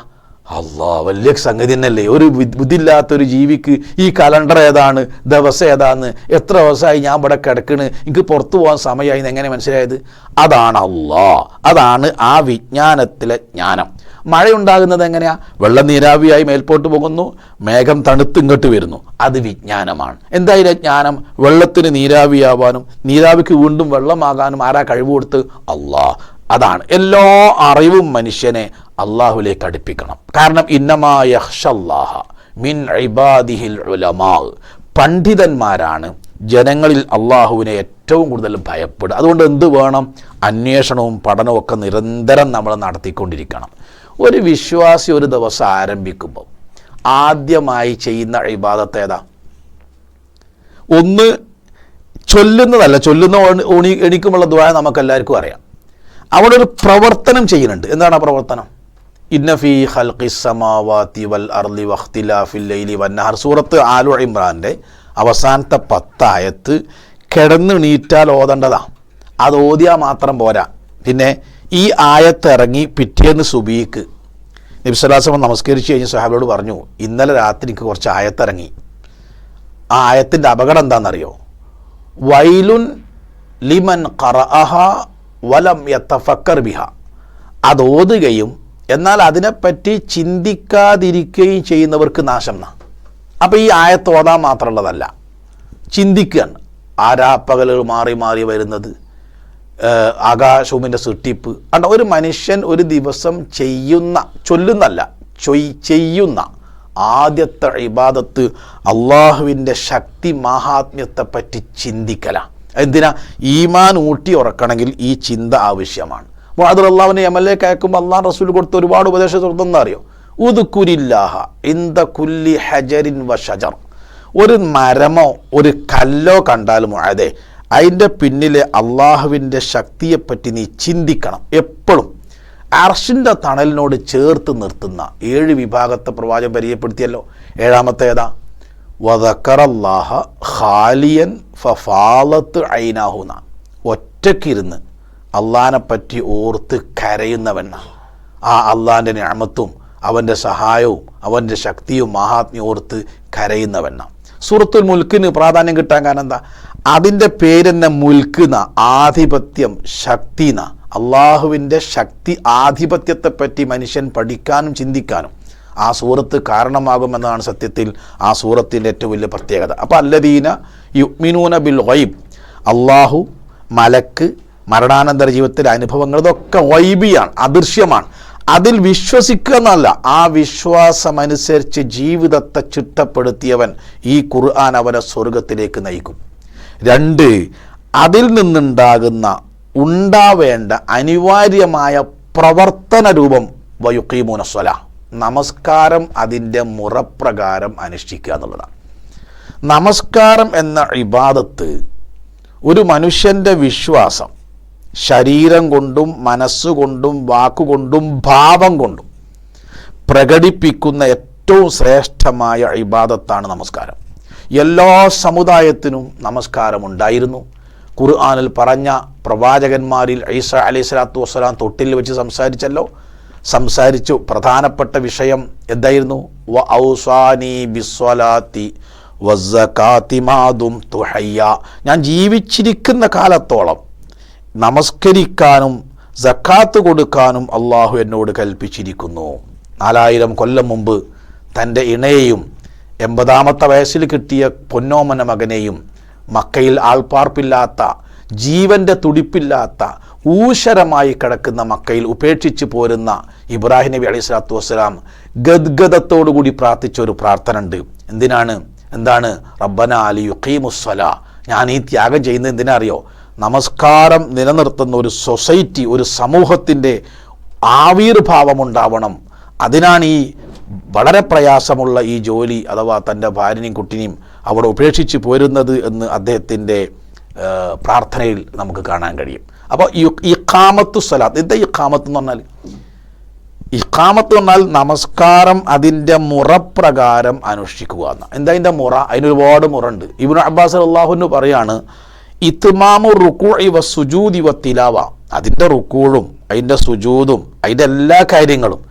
അല്ലാ, വലിയ സംഗതി തന്നെയല്ലേ. ഒരു ബുദ്ധിയില്ലാത്തൊരു ജീവിക്ക് ഈ കലണ്ടർ ഏതാണ്, ദിവസം ഏതാന്ന്, എത്ര ദിവസമായി ഞാൻ ഇവിടെ കിടക്കണ്, എനിക്ക് പുറത്തു പോകാൻ സമയമായി എങ്ങനെ മനസ്സിലായത്? അതാണ് അല്ലാ, അതാണ് ആ വിജ്ഞാനത്തിലെ ജ്ഞാനം. മഴയുണ്ടാകുന്നത് എങ്ങനെയാ? വെള്ളം നീരാവിയായി മേൽപോട്ട് പോകുന്നു, മേഘം തണുത്ത് ഇങ്ങോട്ട് വരുന്നു, അത് വിജ്ഞാനമാണ്. എന്തായാലും ജ്ഞാനം? വെള്ളത്തിന് നീരാവിയാവാനും നീരാവിക്ക് വീണ്ടും വെള്ളമാകാനും ആരാ കഴിവ് കൊടുത്ത്? അല്ലാ. അതാണ് എല്ലാ അറിവും മനുഷ്യനെ അള്ളാഹുലേക്ക് അടുപ്പിക്കണം. കാരണം ഇന്നമാ യഖ്ഷല്ലാഹ മിൻ ഇബാദിഹിൽ ഉലമാ, പണ്ഡിതന്മാരാണ് ജനങ്ങളിൽ അള്ളാഹുവിനെ ഏറ്റവും കൂടുതൽ ഭയപ്പെടുക. അതുകൊണ്ട് എന്ത് വേണം? അന്വേഷണവും പഠനവും ഒക്കെ നിരന്തരം നമ്മൾ നടത്തിക്കൊണ്ടിരിക്കണം. ഒരു വിശ്വാസി ഒരു ദിവസം ആരംഭിക്കുമ്പോൾ ആദ്യമായി ചെയ്യുന്ന ഇബാദത്ത് ഏതാ? ഒന്ന് ചൊല്ലുന്നതല്ല, എണീക്കുമുള്ള ദുആ നമുക്കെല്ലാവർക്കും അറിയാം. അവിടെ ഒരു പ്രവർത്തനം ചെയ്യുന്നുണ്ട്. എന്താണ് ആ പ്രവർത്തനം? ഇന്ന ഫീ ഖൽഖിസ് സമാവാതി വൽ അർളി വഖ്തിലാഫിൽ ലൈലി വന്നഹർ, സൂറത്ത് ആലു ഇമ്രാൻ്റെ അവസാനത്തെ 10 ആയത്ത് കിടന്നെണീറ്റാൽ ഓതേണ്ടതാ. അത് ഓതിയാൽ മാത്രം പോരാ. പിന്നെ ഈ ആയത്ത് ഇറങ്ങി പിറ്റേന്ന് സുബീക്ക് നബി സല്ലല്ലാഹു അലൈഹി വസല്ലം നമസ്കരിച്ച് കഴിഞ്ഞ് സ്വഹാബിയോട് പറഞ്ഞു, ഇന്നലെ രാത്രി എനിക്ക് കുറച്ച് ആയത്തിറങ്ങി. ആ ആയത്തിൻ്റെ അപകടം എന്താണെന്നറിയോ? വൈലുൻ ലിമൻ ഖറഅഹ വലം യതഫക്കർ ബിഹ, അത് ഓതുകയും എന്നാൽ അതിനെപ്പറ്റി ചിന്തിക്കാതിരിക്കുകയും ചെയ്യുന്നവർക്ക് നാശം എന്നാ. അപ്പോൾ ഈ ആയത്ത് ഓതാൻ മാത്രമുള്ളതല്ല, ചിന്തിക്കുകയാണ്. ആരാപ്പകലുകൾ മാറി മാറി വരുന്നത്, ആകാശഭൂമിൻ്റെ സൃഷ്ടിപ്പ്. അണ്ട ഒരു മനുഷ്യൻ ഒരു ദിവസം ചെയ്യുന്ന ആദ്യത്തെ ഇബാദത്ത് അള്ളാഹുവിൻ്റെ ശക്തി മഹാത്മ്യത്തെപ്പറ്റി ചിന്തിക്കലാണ്. എന്തിനാ? ഈമാൻ ഊട്ടി ഉറക്കണമെങ്കിൽ ഈ ചിന്ത ആവശ്യമാണ്. മുഅദ് അള്ളാഹുവിനെ യമനിലേക്ക് അയക്കുമ്പോൾ അള്ളാഹ് റസൂൽ കൊടുത്ത ഒരുപാട് ഉപദേശം അറിയോ? ഉദ്കുരില്ലാഹ ഇൻദ കുല്ലി ഹജറിൻ വ ഷജർ, ഒരു മരമോ ഒരു കല്ലോ കണ്ടാൽ മുഅദേ അതിൻ്റെ പിന്നിലെ അള്ളാഹുവിൻ്റെ ശക്തിയെപ്പറ്റി നീ ചിന്തിക്കണം എപ്പോഴും. അർശിൻ്റെ തണലിനോട് ചേർത്ത് നിർത്തുന്ന 7 വിഭാഗത്തെ പ്രവാചകൻ പരിചയപ്പെടുത്തിയല്ലോ. 7ാമത്തെ ഏതാ? വദക്കറല്ലാഹ ഖാലിയൻ ഫഫാലത്ത് ഐനാഹുന, ഒറ്റക്കിരുന്ന് അള്ളാഹിനെ പറ്റി ഓർത്ത് കരയുന്നവനാ. ആ അള്ളാഹിൻ്റെ നിഅമത്തും അവൻ്റെ സഹായവും അവൻ്റെ ശക്തിയും മഹാത്മ്യം ഓർത്ത് കരയുന്നവനാ. സൂറത്തുൽ മുൽക്കിന് പ്രാധാന്യം കിട്ടാൻ കാരണം എന്താ? അതിൻ്റെ പേരെന്നെ മുൽക്കുന്ന, ആധിപത്യം, ശക്തിന. അള്ളാഹുവിൻ്റെ ശക്തി ആധിപത്യത്തെപ്പറ്റി മനുഷ്യൻ പഠിക്കാനും ചിന്തിക്കാനും ആ സൂറത്ത് കാരണമാകുമെന്നതാണ് സത്യത്തിൽ ആ സൂറത്തിൻ്റെ ഏറ്റവും വലിയ പ്രത്യേകത. അപ്പോൾ അല്ലദീന യുഅ്മിനൂന ബിൽ ഗൈബ്, അള്ളാഹു, മലക്ക്, മരണാനന്തര ജീവിതത്തിലെ അനുഭവങ്ങൾ, ഇതൊക്കെ ഗൈബിയാണ്, അദൃശ്യമാണ്. അതിൽ വിശ്വസിക്കുക എന്നല്ല, ആ വിശ്വാസമനുസരിച്ച് ജീവിതത്തെ ചിട്ടപ്പെടുത്തിയവൻ ഈ ഖുർആൻ അവനെ സ്വർഗത്തിലേക്ക് നയിക്കും. 2, അതിൽ ഉണ്ടാവേണ്ട അനിവാര്യമായ പ്രവർത്തന രൂപം വയുഖീമൂന സ്വലാ, നമസ്കാരം അതിൻ്റെ മുറപ്രകാരം അനുഷ്ഠിക്കുക എന്നുള്ളതാണ്. നമസ്കാരം എന്ന ഇബാദത്ത് ഒരു മനുഷ്യൻ്റെ വിശ്വാസം ശരീരം കൊണ്ടും മനസ്സുകൊണ്ടും വാക്കുകൊണ്ടും ഭാവം കൊണ്ടും പ്രകടിപ്പിക്കുന്ന ഏറ്റവും ശ്രേഷ്ഠമായ ഇബാദത്താണ് നമസ്കാരം. എല്ലാ സമുദായത്തിനും നമസ്കാരമുണ്ടായിരുന്നു. ഖുർആനിൽ പറഞ്ഞ പ്രവാചകന്മാരിൽ ഈസ അലൈഹിസ്സലാത്തു വസ്സലാം തൊട്ടിൽ വെച്ച് സംസാരിച്ചു. പ്രധാനപ്പെട്ട വിഷയം എന്തായിരുന്നു? വ ഔസാനി ബിസ്വലാത്തി വസ്സകാത്തി മാ ദുംതു ഹയ്യ, ഞാൻ ജീവിച്ചിരിക്കുന്ന കാലത്തോളം നമസ്കരിക്കാനും സക്കാത്ത് കൊടുക്കാനും അള്ളാഹു എന്നോട് കൽപ്പിച്ചിരിക്കുന്നു. 4000 കൊല്ലം മുമ്പ് തൻ്റെ ഇണയെയും 80ാമത്തെ വയസ്സിൽ കിട്ടിയ പൊന്നോമന മകനെയും മക്കയിൽ ആൾപ്പാർപ്പില്ലാത്ത, ജീവൻ്റെ തുടിപ്പില്ലാത്ത, ഊശരമായി കിടക്കുന്ന മക്കയിൽ ഉപേക്ഷിച്ച് പോരുന്ന ഇബ്രാഹിം നബി അലൈഹി സ്വലാത്തു വസ്സലാം ഗദ്ഗദത്തോടുകൂടി പ്രാർത്ഥിച്ച ഒരു പ്രാർത്ഥന ഉണ്ട്. എന്താണ്? റബ്ബന ലിയുഖീമുസ്സലാ, ഞാൻ ഈ ത്യാഗം ചെയ്യുന്നത് എന്തിനാ അറിയോ? നമസ്കാരം നിലനിർത്തുന്ന ഒരു സൊസൈറ്റി, ഒരു സമൂഹത്തിൻ്റെ ആവിർഭാവം ഉണ്ടാവണം. അതിനാണ് ഈ വളരെ പ്രയാസമുള്ള ഈ ജോലി അഥവാ തൻ്റെ ഭാര്യനെയും കുട്ടിനെയും അവിടെ ഉപേക്ഷിച്ച് പോരുന്നത് എന്ന് അദ്ദേഹത്തിൻ്റെ പ്രാർത്ഥനയിൽ നമുക്ക് കാണാൻ കഴിയും. അപ്പോൾ ഇഖാമത്തു സ്വലാത്ത്, എന്താ ഇഖാമത്ത് എന്ന് പറഞ്ഞാൽ? ഇഖാമത്ത് പറഞ്ഞാൽ നമസ്കാരം അതിൻ്റെ മുറപ്രകാരം അനുഷ്ഠിക്കുക എന്ന. എന്താ അതിൻ്റെ മുറ? അതിനൊരുപാട് മുറണ്ട്. ഇബ്നു അബ്ബാസ് റളിയല്ലാഹു പറയാണ്, ഇത്മാമു റുകൂഇ വസ്സുജൂദി വത്തിലാവ, അതിൻ്റെ റുക്കൂഴും അതിൻ്റെ സുജൂദും അതിൻ്റെ എല്ലാ കാര്യങ്ങളും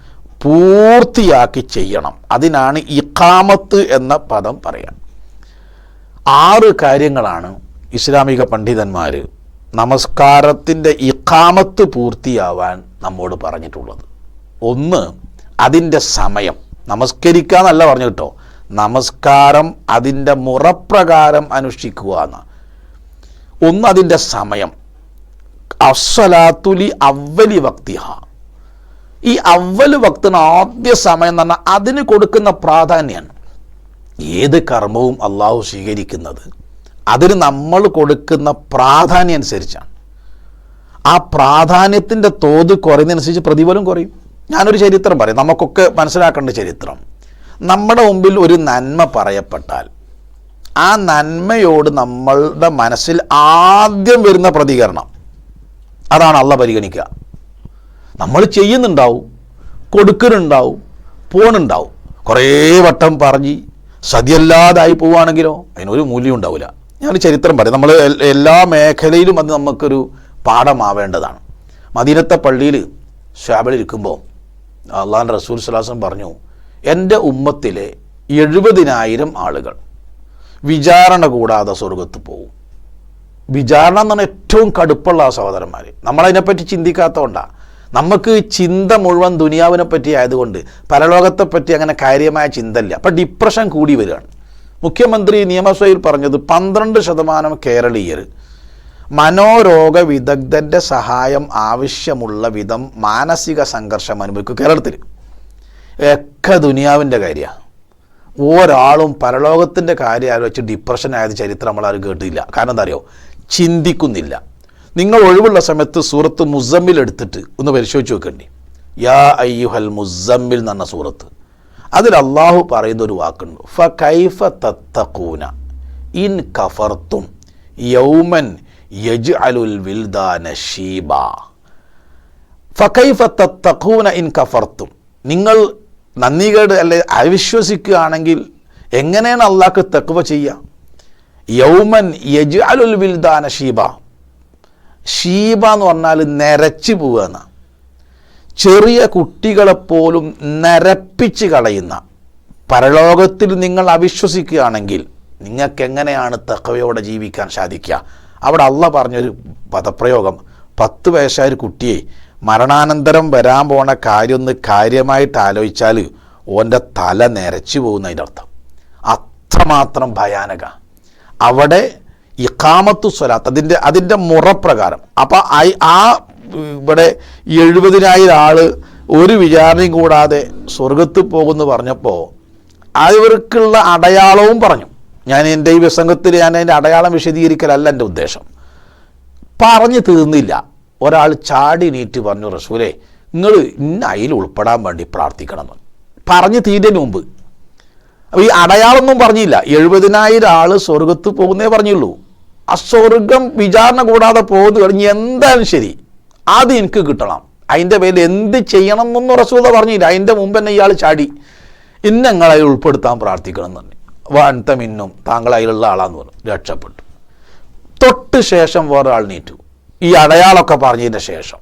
പൂർത്തിയാക്കി ചെയ്യണം. അതിനാണ് ഇഖാമത്ത് എന്ന പദം പറയാം. 6 കാര്യങ്ങളാണ് ഇസ്ലാമിക പണ്ഡിതന്മാർ നമസ്കാരത്തിൻ്റെ ഇഖാമത്ത് പൂർത്തിയാവാൻ നമ്മോട് പറഞ്ഞിട്ടുള്ളത്. 1, അതിൻ്റെ സമയം. നമസ്കരിക്കാന്നല്ല പറഞ്ഞു കേട്ടോ, നമസ്കാരം അതിൻ്റെ മുറപ്രകാരം അനുഷ്ഠിക്കുക എന്ന. 1, അതിൻ്റെ സമയം. അസ്സലാത്തുലി അവ്വലി വക്തിഹ, ഈ അവ്വൽ വക്തിന് ആദ്യ സമയം എന്ന് പറഞ്ഞാൽ അതിന് കൊടുക്കുന്ന പ്രാധാന്യമാണ്. ഏത് കർമ്മവും അള്ളാഹു സ്വീകരിക്കുന്നത് അതിന് നമ്മൾ കൊടുക്കുന്ന പ്രാധാന്യം അനുസരിച്ചാണ്. ആ പ്രാധാന്യത്തിൻ്റെ തോത് കുറയുന്നതനുസരിച്ച് പ്രതിഫലം കുറയും. ഞാനൊരു ചരിത്രം പറയും, നമുക്കൊക്കെ മനസ്സിലാക്കേണ്ട ചരിത്രം. നമ്മുടെ മുമ്പിൽ ഒരു നന്മ പറയപ്പെട്ടാൽ ആ നന്മയോട് നമ്മളുടെ മനസ്സിൽ ആദ്യം വരുന്ന പ്രതികരണം അതാണ് അള്ളാഹ് പരിഗണിക്കുക. നമ്മൾ ചെയ്യുന്നുണ്ടാവും, കൊടുക്കുന്നുണ്ടാവും, പോണുണ്ടാവും. കുറേ വട്ടം പറഞ്ഞ് സതിയല്ലാതായി പോവുകയാണെങ്കിലോ അതിനൊരു മൂല്യം ഉണ്ടാവില്ല. ഞാൻ ചരിത്രം പറയും, നമ്മൾ എല്ലാ മേഖലയിലും അത് നമുക്കൊരു പാഠമാവേണ്ടതാണ്. മദീനത്തെ പള്ളിയിൽ ഷാബിലിരിക്കുമ്പോൾ അള്ളാഹുവിൻ്റെ റസൂൽ സ്വല്ലല്ലാഹു അലൈഹി വസല്ലം പറഞ്ഞു, എൻ്റെ ഉമ്മത്തിലെ 70,000 ആളുകൾ വിചാരണ കൂടാതെ സ്വർഗത്ത് പോകും. വിചാരണ എന്ന് പറഞ്ഞാൽ ഏറ്റവും കടുപ്പുള്ള സഹോദരന്മാർ. നമ്മളതിനെപ്പറ്റി ചിന്തിക്കാത്തതുകൊണ്ടാണ്. നമുക്ക് ചിന്ത മുഴുവൻ ദുനിയാവിനെ പറ്റി ആയതുകൊണ്ട് പരലോകത്തെപ്പറ്റി അങ്ങനെ കാര്യമായ ചിന്തയില്ല. അപ്പം ഡിപ്രഷൻ കൂടി വരികയാണ്. മുഖ്യമന്ത്രി നിയമസഭയിൽ പറഞ്ഞത് 12% കേരളീയർ മനോരോഗ വിദഗ്ധൻ്റെ സഹായം ആവശ്യമുള്ള വിധം മാനസിക സംഘർഷം അനുഭവിക്കും. കേരളത്തിൽ ഒക്കെ ദുനിയാവിൻ്റെ കാര്യമാണ്. ഒരാളും പരലോകത്തിൻ്റെ കാര്യം ആലോചിച്ച് ഡിപ്രഷൻ ആയത് ചരിത്രം നമ്മളാരും കേട്ടില്ല. കാരണം എന്താ അറിയോ? ചിന്തിക്കുന്നില്ല. നിങ്ങൾ ഒഴിവുള്ള സമയത്ത് സൂറത്ത് മുസമ്മിൽ എടുത്തിട്ട് ഒന്ന് പരിശോധിച്ച് നോക്കേണ്ടി. യാ അയ്യുഹൽ മുസമ്മിൽ എന്ന് പറഞ്ഞ സൂറത്ത്, അതിൽ അള്ളാഹു പറയുന്നൊരു വാക്കുണ്ട്, ഫകൈഫ തത്തഖൂന ഇൻ കഫർത്തും യൗമൻ യജ്അലുൽ വിൽദാന ശീബാ. ഫകൈഫ തത്തഖൂന ഇൻ കഫർത്തും, നിങ്ങൾ നന്ദികേട് അല്ലെ അവിശ്വസിക്കുകയാണെങ്കിൽ എങ്ങനെയാണ് അള്ളാഹ്ക്ക് തഖ്വ ചെയ്യുക? യൗമൻ യജ്അലുൽ വിൽദാന ശീബാ. ഷീബ എന്ന് പറഞ്ഞാൽ നരച്ചു പോവുക എന്നാണ്. ചെറിയ കുട്ടികളെപ്പോലും നരപ്പിച്ച് കളയുന്ന പരലോകത്തിൽ നിങ്ങൾ അവിശ്വസിക്കുകയാണെങ്കിൽ നിങ്ങൾക്ക് എങ്ങനെയാണ് തഖ്വയോടെ ജീവിക്കാൻ സാധിക്കുക? അവിടെ അള്ളാഹ് പറഞ്ഞൊരു പദപ്രയോഗം, 10 വയസ്സായ ഒരു കുട്ടിയെ മരണാനന്തരം വരാൻ പോണ കാര്യം ഒന്ന് കാര്യമായിട്ട് ആലോചിച്ചാൽ ഓൻ്റെ തല നരച്ചു പോകുന്നതിൻ്റെ അർത്ഥം. അത്രമാത്രം ഭയാനക. അവിടെ ഇഖാമത്തു സ്വലാത്ത് അതിൻ്റെ മുറപ്രകാരം. അപ്പം ആ ഇവിടെ 70,000 ആൾ ഒരു വിചാരണയും കൂടാതെ സ്വർഗത്ത് പോകുമെന്ന് പറഞ്ഞപ്പോൾ അവർക്കുള്ള അടയാളവും പറഞ്ഞു. ഞാൻ എൻ്റെ ഈ പ്രസംഗത്തിൽ ഞാൻ അതിൻ്റെ അടയാളം വിശദീകരിക്കലല്ല എൻ്റെ ഉദ്ദേശം. പറഞ്ഞു തീർന്നില്ല. ഒരാൾ ചാടി നീറ്റ് പറഞ്ഞു, റസൂലേ നിങ്ങൾ ഇന്ന അതിൽ ഉൾപ്പെടാൻ വേണ്ടി പ്രാർത്ഥിക്കണം എന്ന് പറഞ്ഞ് തീരുന്നതിന് മുമ്പ്. അപ്പോൾ ഈ അടയാളമൊന്നും പറഞ്ഞില്ല. 70,000 ആൾ സ്വർഗത്ത് പോകുന്നേ പറഞ്ഞുള്ളൂ. ആ സ്വർഗം വിചാരണ കൂടാതെ പോകുന്നു കഴിഞ്ഞ് എന്തായാലും ശരി അത് എനിക്ക് കിട്ടണം. അതിൻ്റെ പേരിൽ എന്ത് ചെയ്യണം എന്നൊന്നും റസൂല പറഞ്ഞില്ല. അതിൻ്റെ മുമ്പ് തന്നെ ഇയാൾ ചാടി ഇന്നങ്ങളെ ഉൾപ്പെടുത്താൻ പ്രാർത്ഥിക്കണം എന്ന് പറഞ്ഞു. വാൻതമിന്നും താങ്കൾ അതിലുള്ള ആളാന്ന് പറഞ്ഞു. രക്ഷപ്പെട്ടു. തൊട്ട് ശേഷം വേറെ ആൾ നീറ്റു. ഈ അടയാളമൊക്കെ പറഞ്ഞതിന് ശേഷം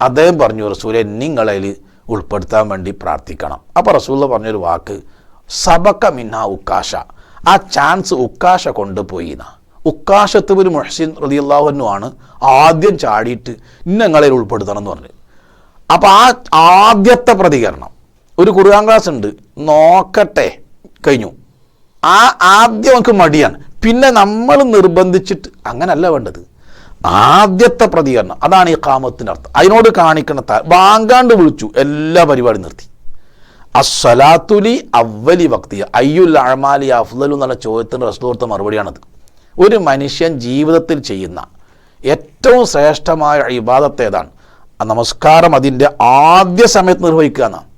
അദ്ദേഹം പറഞ്ഞു, റസൂലെ നിങ്ങളതിൽ ഉൾപ്പെടുത്താൻ വേണ്ടി പ്രാർത്ഥിക്കണം. അപ്പോൾ റസൂല പറഞ്ഞൊരു വാക്ക്, സബക മിന്ന ഉക്കാശ. ആ ചാൻസ് ഉക്കാശ കൊണ്ടുപോയി എന്നാ. ഉക്കാശത്ത് ഒരു മുഹ്സിൻ റളിയല്ലാഹു അൻഹു ആണ് ആദ്യം ചാടിയിട്ട് നിങ്ങളതിൽ ഉൾപ്പെടുത്തണം എന്ന് പറഞ്ഞു. അപ്പോൾ ആ ആദ്യത്തെ പ്രതികരണം, ഒരു ഖുർആൻ ക്ലാസ് ഉണ്ട്, നോക്കട്ടെ കഴിഞ്ഞു. ആ ആദ്യം നമുക്ക് മടിയാണ്. പിന്നെ നമ്മൾ നിർബന്ധിച്ചിട്ട് അങ്ങനല്ല വേണ്ടത്. ആദ്യത്തെ പ്രതികരണം അതാണ് ഇഖാമത്തിൻ്റെ അർത്ഥം. അതിനോട് കാണിക്കണ ബാങ്കാണ്ട് വിളിച്ചു, എല്ലാ പരിപാടിയും നിർത്തി. അസ്സലാത്തുലി അവ്വലി വക്തിയ അയ്യുൽ അഅ്മാലി അഫ്ളലു എന്നുള്ള ചോദ്യത്തിൻ്റെ റസൂൽ കൊടുത്ത മറുപടിയാണത്. ഒരു മനുഷ്യൻ ജീവിതത്തിൽ ചെയ്യുന്ന ഏറ്റവും ശ്രേഷ്ഠമായ ഇബാദത്ത് ഏതാണ്? നമസ്കാരം അതിൻ്റെ ആദ്യ സമയത്ത് നിർവഹിക്കുക എന്നാണ്.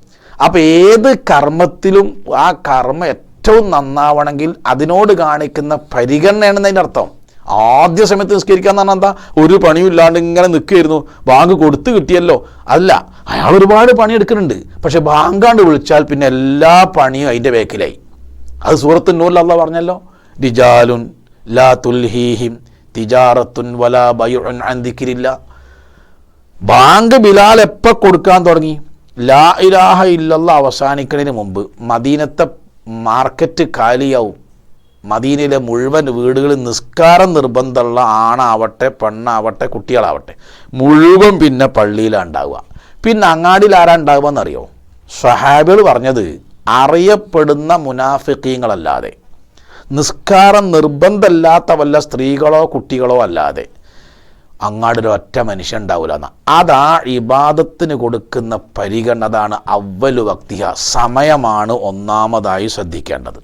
അപ്പോൾ ഏത് കർമ്മത്തിലും ആ കർമ്മം ഏറ്റവും നന്നാവണമെങ്കിൽ അതിനോട് കാണിക്കുന്ന പരിഗണനയാണെന്നതിൻ്റെ അർത്ഥം. ആദ്യ സമയത്ത് നിസ്കരിക്കുക എന്ന് പറഞ്ഞാൽ എന്താ, ഒരു പണിയും ഇല്ലാണ്ട് ഇങ്ങനെ നിൽക്കുകയായിരുന്നു, ബാങ്ക് കൊടുത്ത് കിട്ടിയല്ലോ. അല്ല, അയാൾ ഒരുപാട് പണിയെടുക്കുന്നുണ്ട്, പക്ഷെ ബാങ്കാണ്ട് വിളിച്ചാൽ പിന്നെ എല്ലാ പണിയും അതിൻ്റെ ബേക്കിലായി. അത് സൂറത്തുൻ നൂറിൽ അല്ലാഹ് പറഞ്ഞല്ലോ, റിജാലുൻ ലാ തുൽഹീഹിം തിജാറത്തുൻ വലാ ബൈഉൻ അൻ ദിക്രില്ലാ. ബാങ്ക് ബിലാൽ എപ്പോൾ കൊടുക്കാൻ തുടങ്ങി? ലാ ഇലാഹ ഇല്ലല്ലാഹ് അവസാനിക്കുന്നതിന് മുമ്പ് മദീനത്തെ മാർക്കറ്റ് കാലിയാവും. മദീനയിലെ മുഴുവൻ വീടുകളിൽ നിസ്കാരം നിർബന്ധമുള്ള ആണാവട്ടെ പെണ്ണാവട്ടെ കുട്ടികളാവട്ടെ മുഴുവൻ പിന്നെ പള്ളിയിലാണ് ഉണ്ടാവുക. പിന്നെ അങ്ങാടിയിൽ ആരാ ഉണ്ടാവുക എന്നറിയോ? സ്വഹാബികൾ പറഞ്ഞത്, അറിയപ്പെടുന്ന മുനാഫിഖീങ്ങളല്ലാതെ, നിസ്കാരം നിർബന്ധമില്ലാത്ത വല്ല സ്ത്രീകളോ കുട്ടികളോ അല്ലാതെ അങ്ങാടിൽ ഒറ്റ മനുഷ്യൻ ഉണ്ടാവില്ല എന്നാ. അതാ ഇബാദത്തിന് കൊടുക്കുന്ന പരിഗണന. അതാണ് അവ്വലു വക്തിഹ, സമയമാണ് ഒന്നാമതായി ശ്രദ്ധിക്കേണ്ടത്.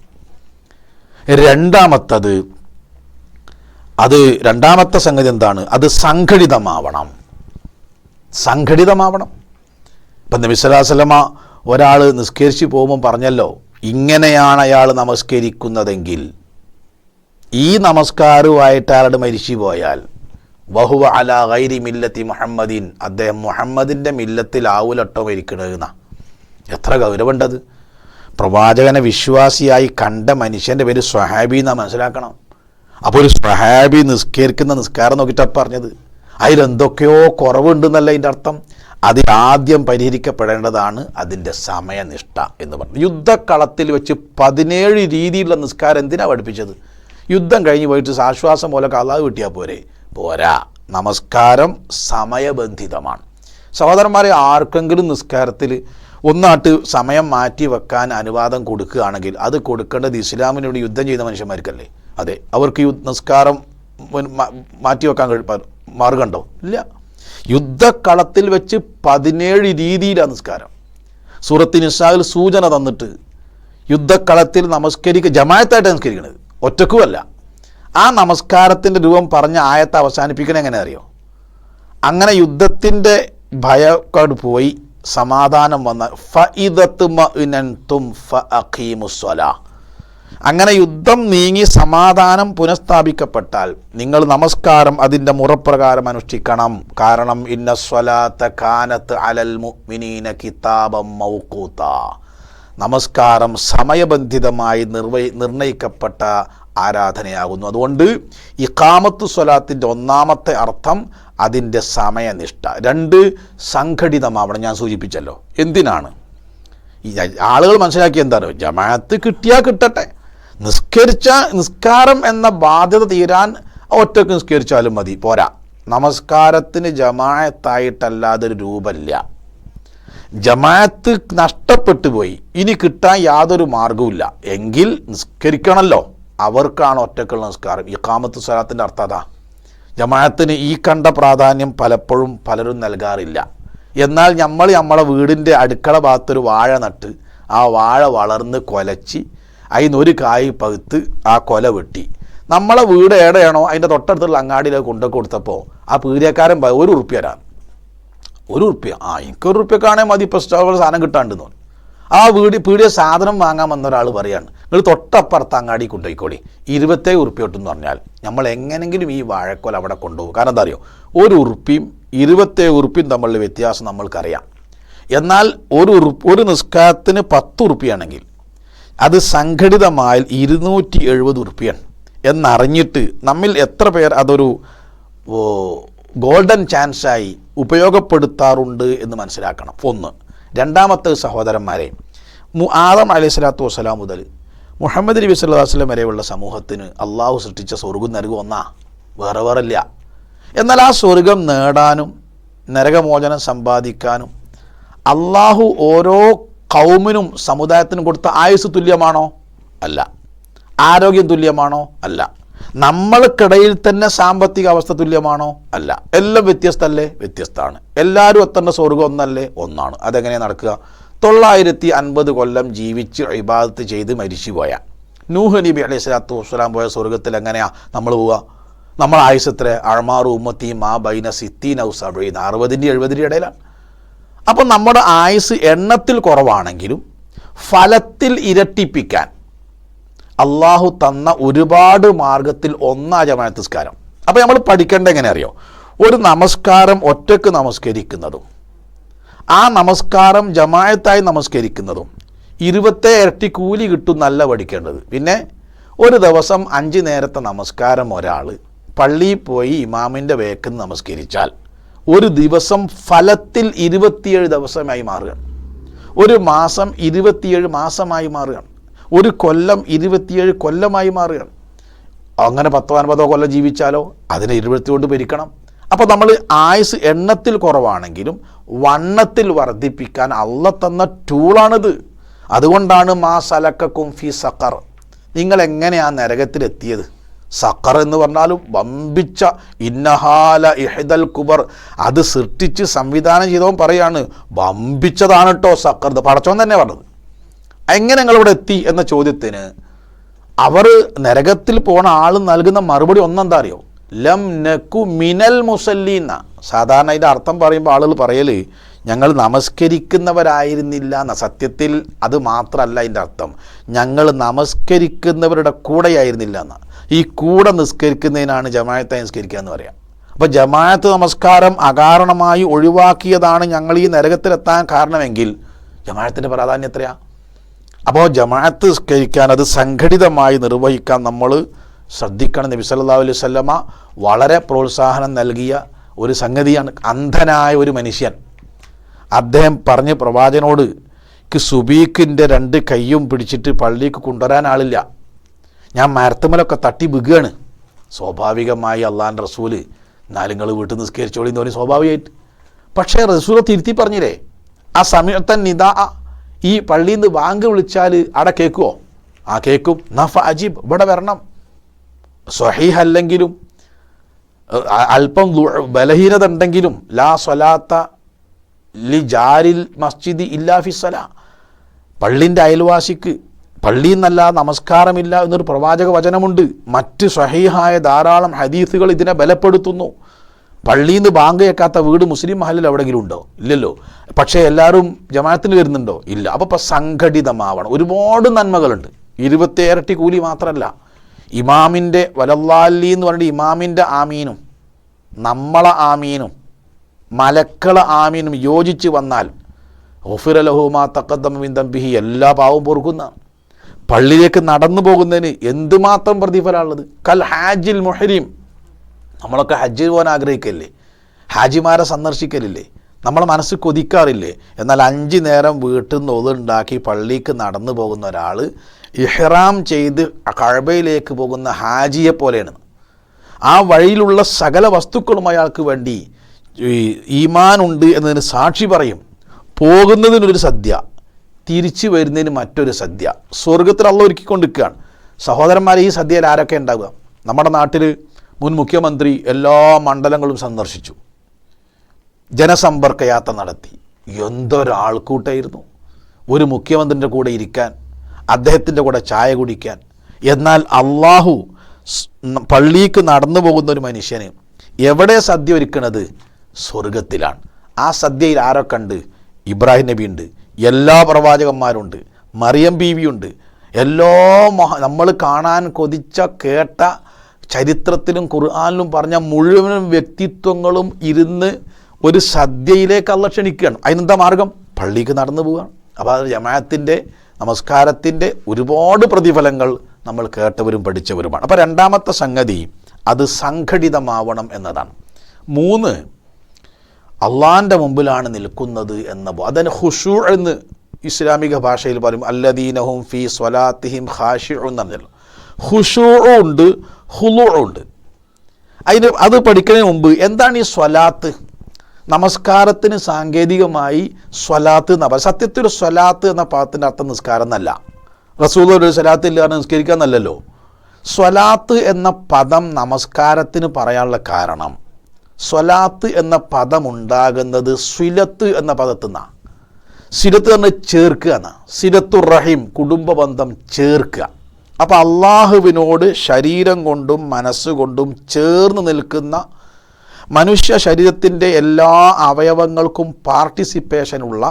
രണ്ടാമത്തെ സംഗതി എന്താണ്? അത് സംഘടിതമാവണം. ഇപ്പം നബി സല്ലല്ലാഹു അലൈഹി വസല്ലമ ഒരാൾ നിസ്കരിച്ച് പോകുമ്പോൾ പറഞ്ഞല്ലോ, ഇങ്ങനെയാണ് അയാൾ നമസ്കരിക്കുന്നതെങ്കിൽ, ഈ നമസ്കാരവുമായിട്ട് അയാളുടെ മരിച്ചു പോയാൽ, വഹുവ അലാ ഗൈരി മില്ലത്തി മുഹമ്മദീൻ, അദ്ദേഹം മുഹമ്മദിൻ്റെ മില്ലത്തിലാവൂലട്ടോ മരിക്കണമെന്നാ. എത്ര ഗൗരവമുണ്ടത്! പ്രവാചകനെ വിശ്വാസിയായി കണ്ട മനുഷ്യൻ്റെ പേര് സ്വഹാബി എന്നാ മനസ്സിലാക്കണം. അപ്പോൾ ഒരു സ്വഹാബി നിസ്കരിക്കുന്ന നിസ്കാരം നോക്കിയിട്ടാണ് പറഞ്ഞത്. അതിലെന്തൊക്കെയോ കുറവുണ്ടെന്നല്ല അതിൻ്റെ അർത്ഥം. അത് ആദ്യം പരിഹരിക്കപ്പെടേണ്ടതാണ് അതിൻ്റെ സമയനിഷ്ഠ എന്ന് പറഞ്ഞു. യുദ്ധക്കളത്തിൽ വെച്ച് 17 രീതിയിലുള്ള നിസ്കാരം എന്തിനാണ് പഠിപ്പിച്ചത്? യുദ്ധം കഴിഞ്ഞ് പോയിട്ട് ആശ്വാസം പോലെ അല്ലാഹു കിട്ടിയാൽ പോരാ. നമസ്കാരം സമയബന്ധിതമാണ്. സഹോദരന്മാരെ, ആർക്കെങ്കിലും നിസ്കാരത്തിൽ ഒന്നാട്ട് സമയം മാറ്റി വെക്കാൻ അനുവാദം കൊടുക്കുകയാണെങ്കിൽ അത് കൊടുക്കേണ്ടത് ഇസ്ലാമിനോട് യുദ്ധം ചെയ്ത മനുഷ്യന്മാർക്കല്ലേ? അതെ, അവർക്ക് നിസ്കാരം മാറ്റിവെക്കാൻ മാർഗമുണ്ടോ? ഇല്ല. യുദ്ധക്കളത്തിൽ വെച്ച് 17 രീതിയിലാണ് നിസ്കാരം. സൂറത്ത് നിസായിൽ സൂചന തന്നിട്ട് യുദ്ധക്കളത്തിൽ ജമാഅത്തായിട്ട് നമസ്കരിക്കണത്, ഒറ്റക്കുമല്ല. ആ നമസ്കാരത്തിൻ്റെ രൂപം പറഞ്ഞ ആയത്ത് അവസാനിപ്പിക്കണത് എങ്ങനെ അറിയോ? അങ്ങനെ യുദ്ധത്തിൻ്റെ ഭയക്കാട് പോയി സമാധാനം വന്ന ഫഇദത്മഇനൻതും ഫഅഖീമുസ്സലാ, അങ്ങനെ യുദ്ധം നീങ്ങി സമാധാനം പുനഃസ്ഥാപിക്കപ്പെട്ടാൽ നിങ്ങൾ നമസ്കാരം അതിൻ്റെ മുറപ്രകാരം അനുഷ്ഠിക്കണം. കാരണം ഇന്ന സ്വലാത്ത കാനത്ത് അലൽ മുഅ്മിനീന കിതാബം മൗഖൂത, നമസ്കാരം സമയബന്ധിതമായി നിർണയിക്കപ്പെട്ട ആരാധനയാകുന്നു. അതുകൊണ്ട് ഇഖാമത്തു സ്വലാത്തിൻ്റെ ഒന്നാമത്തെ അർത്ഥം അതിൻ്റെ സമയനിഷ്ഠ. 2, സംഘടിതമാവണം. ഞാൻ സൂചിപ്പിച്ചല്ലോ. എന്തിനാണ്? ഈ ആളുകൾ മനസ്സിലാക്കി എന്താണ്? ജമാഅത്ത് കിട്ടിയാൽ കിട്ടട്ടെ, നിസ്കാരം എന്ന ബാധ്യത തീരാൻ ഒറ്റക്ക് നിസ്കരിച്ചാലും മതി, പോരാ. നമസ്കാരത്തിന് ജമാഅത്തായിട്ടല്ലാതെ ഒരു രൂപമില്ല. ജമാഅത്ത് നഷ്ടപ്പെട്ടു പോയി, ഇനി കിട്ടാൻ യാതൊരു മാർഗവുമില്ല എങ്കിൽ നിസ്കരിക്കണമല്ലോ. അവർക്കാണ് ഒറ്റക്കുള്ള നിസ്കാരം. ഇഖാമത്തു സ്വലാത്തിൻ്റെ അർത്ഥം അതാ. ജമാഅത്തിന് ഈ കണ്ട പ്രാധാന്യം പലപ്പോഴും പലരും നൽകാറില്ല. എന്നാൽ നമ്മളെ വീടിൻ്റെ അടുക്കള ഭാഗത്തൊരു വാഴ നട്ട് ആ വാഴ വളർന്ന് കൊലച്ച് അതിനൊരു കായ് പകുത്ത് ആ കൊല വെട്ടി നമ്മളെ വീട് എവിടെയാണോ അതിൻ്റെ തൊട്ടടുത്തുള്ള അങ്ങാടിയിലേക്ക് കൊണ്ടു കൊടുത്തപ്പോൾ ആ പീഡിയക്കാരൻ 1 ഉറുപ്പ്യ തരാം. 1 ഉറുപ്പ്യ, എനിക്ക് 1 ഉറുപ്പ്യക്കാണേ മതി, ഇപ്പോൾ സാധനം കിട്ടാണ്ടെന്ന് തോന്നി. ആ പീടിയ സാധനം വാങ്ങാൻ വന്ന ഒരാൾ പറയാണ്, നിങ്ങൾ തൊട്ടപ്പുറത്ത് അങ്ങാടി കൊണ്ടുപോയിക്കോളി, 27 ഉറുപ്പ്യ കിട്ടുമെന്ന് പറഞ്ഞാൽ നമ്മൾ എങ്ങനെങ്കിലും ഈ വാഴക്കോൽ അവിടെ കൊണ്ടുപോകും. കാരണം എന്താ അറിയോ? 1 ഉറുപ്പ്യയും 27 ഉറുപ്പ്യയും തമ്മിലുള്ള വ്യത്യാസം നമ്മൾക്കറിയാം. എന്നാൽ ഒരു നിസ്കാരത്തിന് 10 ഉറുപ്പ്യാണെങ്കിൽ അത് സംഘടിതമായാൽ 270 ഉറുപ്പ്യാണ് എന്നറിഞ്ഞിട്ട് നമ്മിൽ എത്ര പേർ അതൊരു ഗോൾഡൻ ചാൻസായി ഉപയോഗപ്പെടുത്താറുണ്ട് എന്ന് മനസ്സിലാക്കണം. 1. രണ്ടാമത്തെ സഹോദരന്മാരെ, ആദം അലൈഹിസ്സലാത്തു വസ്സലാം മുതൽ മുഹമ്മദ് നബി സല്ലല്ലാഹു അലൈഹി വസല്ലം വരെയുള്ള സമൂഹത്തിന് അള്ളാഹു സൃഷ്ടിച്ച സ്വർഗ്ഗം നരകം ഒന്നാ, വേറെയില്ല. എന്നാൽ ആ സ്വർഗം നേടാനും നരകമോചനം സമ്പാദിക്കാനും അള്ളാഹു ഓരോ കൗമിനും സമുദായത്തിനും കൊടുത്ത ആയുസ് തുല്യമാണോ? അല്ല. ആരോഗ്യം തുല്യമാണോ? അല്ല. നമ്മൾക്കിടയിൽ തന്നെ സാമ്പത്തിക അവസ്ഥ തുല്യമാണോ? അല്ല. എല്ലാം വ്യത്യസ്തമല്ലേ? വ്യത്യസ്തമാണ്. എല്ലാവരും എത്തേണ്ട സ്വർഗം ഒന്നല്ലേ? ഒന്നാണ്. അതെങ്ങനെയാണ് നടക്കുക? 950 കൊല്ലം ജീവിച്ച് ഇബാദത്ത് ചെയ്ത് മരിച്ചു പോയ നൂഹ് നബി അലൈഹി സ്വലാത്തു വസ്സലാം പോയ സ്വർഗത്തിൽ എങ്ങനെയാണ് നമ്മൾ പോവുക? നമ്മൾ ആയുസ് എത്ര? അഴ്മാറു ഉമ്മത്തി മാ ബൈന സിത്തീന ഔ സബഈന, 60-ൻ്റെ 70-ൻ്റെ ഇടയിലാണ്. അപ്പം നമ്മുടെ ആയുസ് എണ്ണത്തിൽ കുറവാണെങ്കിലും ഫലത്തിൽ ഇരട്ടിപ്പിക്കാൻ അള്ളാഹു തന്ന ഒരുപാട് മാർഗത്തിൽ ഒന്നാ ജമാഅത്ത് നിസ്കാരം. അപ്പോൾ നമ്മൾ പഠിക്കേണ്ട എങ്ങനെ അറിയോ? ഒരു നമസ്കാരം ഒറ്റക്ക് നമസ്കരിക്കുന്നതും ആ നമസ്കാരം ജമാഅത്തായി നമസ്കരിക്കുന്നതും 20 ഇരട്ടി കൂലി കിട്ടും നല്ല പഠിക്കേണ്ടത്. പിന്നെ ഒരു ദിവസം 5 നേരത്തെ നമസ്കാരം ഒരാൾ പള്ളിയിൽ പോയി ഇമാമിൻ്റെ വേക്കെന്ന് നമസ്കരിച്ചാൽ ഒരു ദിവസം ഫലത്തിൽ 27 ദിവസമായി മാറുകയാണ്. ഒരു മാസം 27 മാസമായി മാറുകയാണ്. ഒരു കൊല്ലം 27 കൊല്ലമായി മാറുകയാണ്. അങ്ങനെ 10-50 കൊല്ലം ജീവിച്ചാലോ അതിനെ 20 കൊണ്ട് ഭരിക്കണം. അപ്പോൾ നമ്മൾ ആയുസ് എണ്ണത്തിൽ കുറവാണെങ്കിലും വണ്ണത്തിൽ വർദ്ധിപ്പിക്കാൻ അള്ളാഹ് തന്ന ടൂളാണിത്. അതുകൊണ്ടാണ് മാ സലക്കക്കും ഫി സഖർ, നിങ്ങൾ എങ്ങനെയാണ് നരകത്തിലെത്തിയത്? സഖർ എന്ന് പറഞ്ഞാലും വമ്പിച്ച ഇന്നഹാല ഇഹ്ദൽ കുബർ, അത് സൃഷ്ടിച്ച് സംവിധാനം ചെയ്തവൻ പറയാണ് വമ്പിച്ചതാണ് കേട്ടോ സഖർ. പടച്ചോൻ തന്നെ പറഞ്ഞത്. എങ്ങനെ നിങ്ങളിവിടെ എത്തി എന്ന ചോദ്യത്തിന് അവർ നരകത്തിൽ പോണ ആൾ നൽകുന്ന മറുപടി ഒന്നെന്താ അറിയോ? ലം നക്കു മിനൽ മുസല്ലീന. സാധാരണ അതിൻ്റെ അർത്ഥം പറയുമ്പോൾ ആളുകൾ പറയൽ ഞങ്ങൾ നമസ്കരിക്കുന്നവരായിരുന്നില്ല എന്ന. സത്യത്തിൽ അത് മാത്രമല്ല അതിൻ്റെ അർത്ഥം, ഞങ്ങൾ നമസ്കരിക്കുന്നവരുടെ കൂടെയായിരുന്നില്ല എന്ന. ഈ കൂടെ നിസ്കരിക്കുന്നതിനാണ് ജമാഅത്തായി നിസ്കരിക്കുക എന്ന് പറയാം. അപ്പോൾ ജമാഅത്ത് നമസ്കാരം അകാരണമായി ഒഴിവാക്കിയതാണ് ഞങ്ങൾ ഈ നരകത്തിലെത്താൻ കാരണമെങ്കിൽ ജമാഅത്തിൻ്റെ പ്രാധാന്യം എത്രയാണ്? അപ്പോൾ ജമാഅത്ത് നിസ്കരിക്കാൻ, അത് സംഘടിതമായി നിർവഹിക്കാൻ നമ്മൾ ശ്രദ്ധിക്കണം. നബി സല്ലല്ലാഹു അലൈഹി വസല്ലമ വളരെ പ്രോത്സാഹനം നൽകിയ ഒരു സംഗതിയാണ്. അന്ധനായ ഒരു മനുഷ്യൻ, അദ്ദേഹം പറഞ്ഞ് പ്രവാചകനോട് സുബീഖിൻ്റെ 2 കൈയും പിടിച്ചിട്ട് പള്ളിക്ക് കൊണ്ടുവരാൻ ആളില്ല, ഞാൻ മരത്തുമലൊക്കെ തട്ടി വീഴുകയാണ്. സ്വാഭാവികമായി അള്ളാഹുവിൻ്റെ റസൂല് നാലുങ്ങൾ വീട്ടിൽ നിസ്കരിച്ചോളി എന്ന് പറയും സ്വാഭാവികമായിട്ട്. പക്ഷേ റസൂൽ തിരുത്തി പറഞ്ഞില്ലേ, ആ സമയത്തൻ നിദാ, ഈ പള്ളിയിൽ നിന്ന് വാങ്ക് വിളിച്ചാൽ അവിടെ കേൾക്കുമോ? ആ കേൾക്കും. നഫ അജീബ്, ഇവിടെ വരണം. സ്വഹീഹ് അല്ലെങ്കിലും അല്പം ബലഹീനത ഉണ്ടെങ്കിലും ലാ സ്വലാത്ത ലി ജാരിൽ മസ്ജിദി ഇല്ലാ ഫിസ്സല, പള്ളിൻ്റെ അയൽവാസിക്ക് പള്ളിയിൽ നിന്നല്ല നമസ്കാരമില്ല എന്നൊരു പ്രവാചക വചനമുണ്ട്. മറ്റ് സ്വഹീഹായ ധാരാളം ഹദീസുകൾ ഇതിനെ ബലപ്പെടുത്തുന്നു. പള്ളിയിൽ നിന്ന് ബാങ്ക് കേൾക്കാത്ത വീട് മുസ്ലിം മഹലിൽ എവിടെയെങ്കിലും ഉണ്ടോ? ഇല്ലല്ലോ. പക്ഷേ എല്ലാവരും ജമാഅത്തിന് വരുന്നുണ്ടോ? ഇല്ല. അപ്പോൾ സംഘടിതമാവണം. ഒരുപാട് നന്മകളുണ്ട്. 20 ഇരട്ടി കൂലി മാത്രമല്ല, ഇമാമിൻ്റെ വലല്ലാലി എന്ന് പറഞ്ഞിട്ട് ഇമാമിൻ്റെ ആമീനും നമ്മളെ ആമീനും മലക്കള ആമീനും യോജിച്ച് വന്നാൽ ഗുഫിറ ലഹു മാ തഖദ്ദമ മിൻ ദംബിഹി, എല്ലാ പാവവും പൊറുക്കുന്ന. പള്ളിയിലേക്ക് നടന്നു പോകുന്നതിന് എന്തുമാത്രം പ്രതിഫലമുള്ളത്. കൽ ഹാജിൽ മുഹരീം, നമ്മളൊക്കെ ഹജ്ജ് പോകാൻ ആഗ്രഹിക്കല്ലേ, ഹാജിമാരെ സന്ദർശിക്കലില്ലേ, നമ്മളെ മനസ്സ് കൊതിക്കാറില്ലേ? എന്നാൽ 5 നേരം വീട്ടിൽ നിന്ന് ഒതുണ്ടാക്കി പള്ളിക്ക് നടന്നു പോകുന്ന ഒരാൾ ഇഹ്റാം ചെയ്ത് കഅബയിലേക്ക് പോകുന്ന ഹാജിയെ പോലെയാണ്. ആ വഴിയിലുള്ള സകല വസ്തുക്കളും അയാൾക്ക് വേണ്ടി ഈമാനുണ്ട് എന്നതിന് സാക്ഷി പറയും. പോകുന്നതിനൊരു സദ്യ, തിരിച്ചു വരുന്നതിന് മറ്റൊരു സദ്യ. സ്വർഗത്തിൽ അള്ളാഹ് ഒരുക്കിക്കൊണ്ടിരിക്കുകയാണ്. സഹോദരന്മാരെ, ഈ സദ്യയിൽ ആരൊക്കെ ഉണ്ടാവുക? നമ്മുടെ നാട്ടിൽ മുൻ മുഖ്യമന്ത്രി എല്ലാ മണ്ഡലങ്ങളും സന്ദർശിച്ചു, ജനസമ്പർക്ക യാത്ര നടത്തി. എന്തൊരാൾക്കൂട്ടായിരുന്നു ഒരു മുഖ്യമന്ത്രിൻ്റെ കൂടെ ഇരിക്കാൻ, അദ്ദേഹത്തിൻ്റെ കൂടെ ചായ കുടിക്കാൻ. എന്നാൽ അള്ളാഹു പള്ളിക്ക് നടന്നു പോകുന്ന ഒരു മനുഷ്യന് എവിടെ സദ്യ ഒരുക്കണത്? സ്വർഗത്തിലാണ്. ആ സദ്യയിൽ ആരൊക്കെ ഉണ്ട്? ഇബ്രാഹിം നബി ഉണ്ട്, എല്ലാ പ്രവാചകന്മാരുണ്ട്, മറിയം ബീവിയുണ്ട്, എല്ലാ നമ്മൾ കാണാൻ കൊതിച്ച കേട്ട ചരിത്രത്തിലും ഖുർആനിലും പറഞ്ഞ മുഴുവൻ വ്യക്തിത്വങ്ങളും ഇരുന്ന് ഒരു സദ്യയിലേക്ക് അള്ളാഹ് ക്ഷണിക്കുകയാണ്. അതിനെന്താ മാർഗം? പള്ളിക്ക് നടന്നു പോവുകയാണ്. അപ്പോൾ അത് ജമാഅത്തിൻ്റെ നമസ്കാരത്തിൻ്റെ ഒരുപാട് പ്രതിഫലങ്ങൾ നമ്മൾ കേട്ടവരും പഠിച്ചവരുമാണ്. അപ്പോൾ രണ്ടാമത്തെ സംഗതി അത് സംഘടിതമാവണം എന്നതാണ്. 3, അള്ളാഹിൻ്റെ മുമ്പിലാണ് നിൽക്കുന്നത് എന്ന അതിന് ഖുശൂ എന്ന് ഇസ്ലാമിക ഭാഷയിൽ പറയും. അല്ലദീനഹും ഫീ സ്വലാത്തിഹിം ഖാശിഊൻ എന്ന് പറഞ്ഞല്ലോ. ഖുശൂ ഉണ്ട്, ഖുളൂ ഉണ്ട്. അത് പഠിക്കുന്നതിന് മുമ്പ് എന്താണ് ഈ സ്വലാത്ത്? നമസ്കാരത്തിന് സാങ്കേതികമായി സ്വലാത്ത് എന്ന പറയുക. സത്യത്തിൽ ഒരു സ്വലാത്ത് എന്ന പദത്തിൻ്റെ അർത്ഥം നിസ്കാരം എന്നല്ല. റസൂൽ ഒരു സ്വലാത്ത് ഇല്ലാതെ നിസ്കരിക്കുക എന്നല്ലല്ലോ. സ്വലാത്ത് എന്ന പദം നമസ്കാരത്തിന് പറയാനുള്ള കാരണം, സ്വലാത്ത് എന്ന പദം ഉണ്ടാകുന്നത് സിലത്ത് എന്ന പദത്തിൽ നിന്നാണ്. സിലത്ത് തന്നെ ചേർക്കുക എന്നാണ്. സിലത്തുർ റഹീം, കുടുംബ ബന്ധം ചേർക്കുക. അപ്പോൾ അള്ളാഹുവിനോട് ശരീരം കൊണ്ടും മനസ്സുകൊണ്ടും ചേർന്ന് നിൽക്കുന്ന, മനുഷ്യ ശരീരത്തിൻ്റെ എല്ലാ അവയവങ്ങൾക്കും പാർട്ടിസിപ്പേഷനുള്ള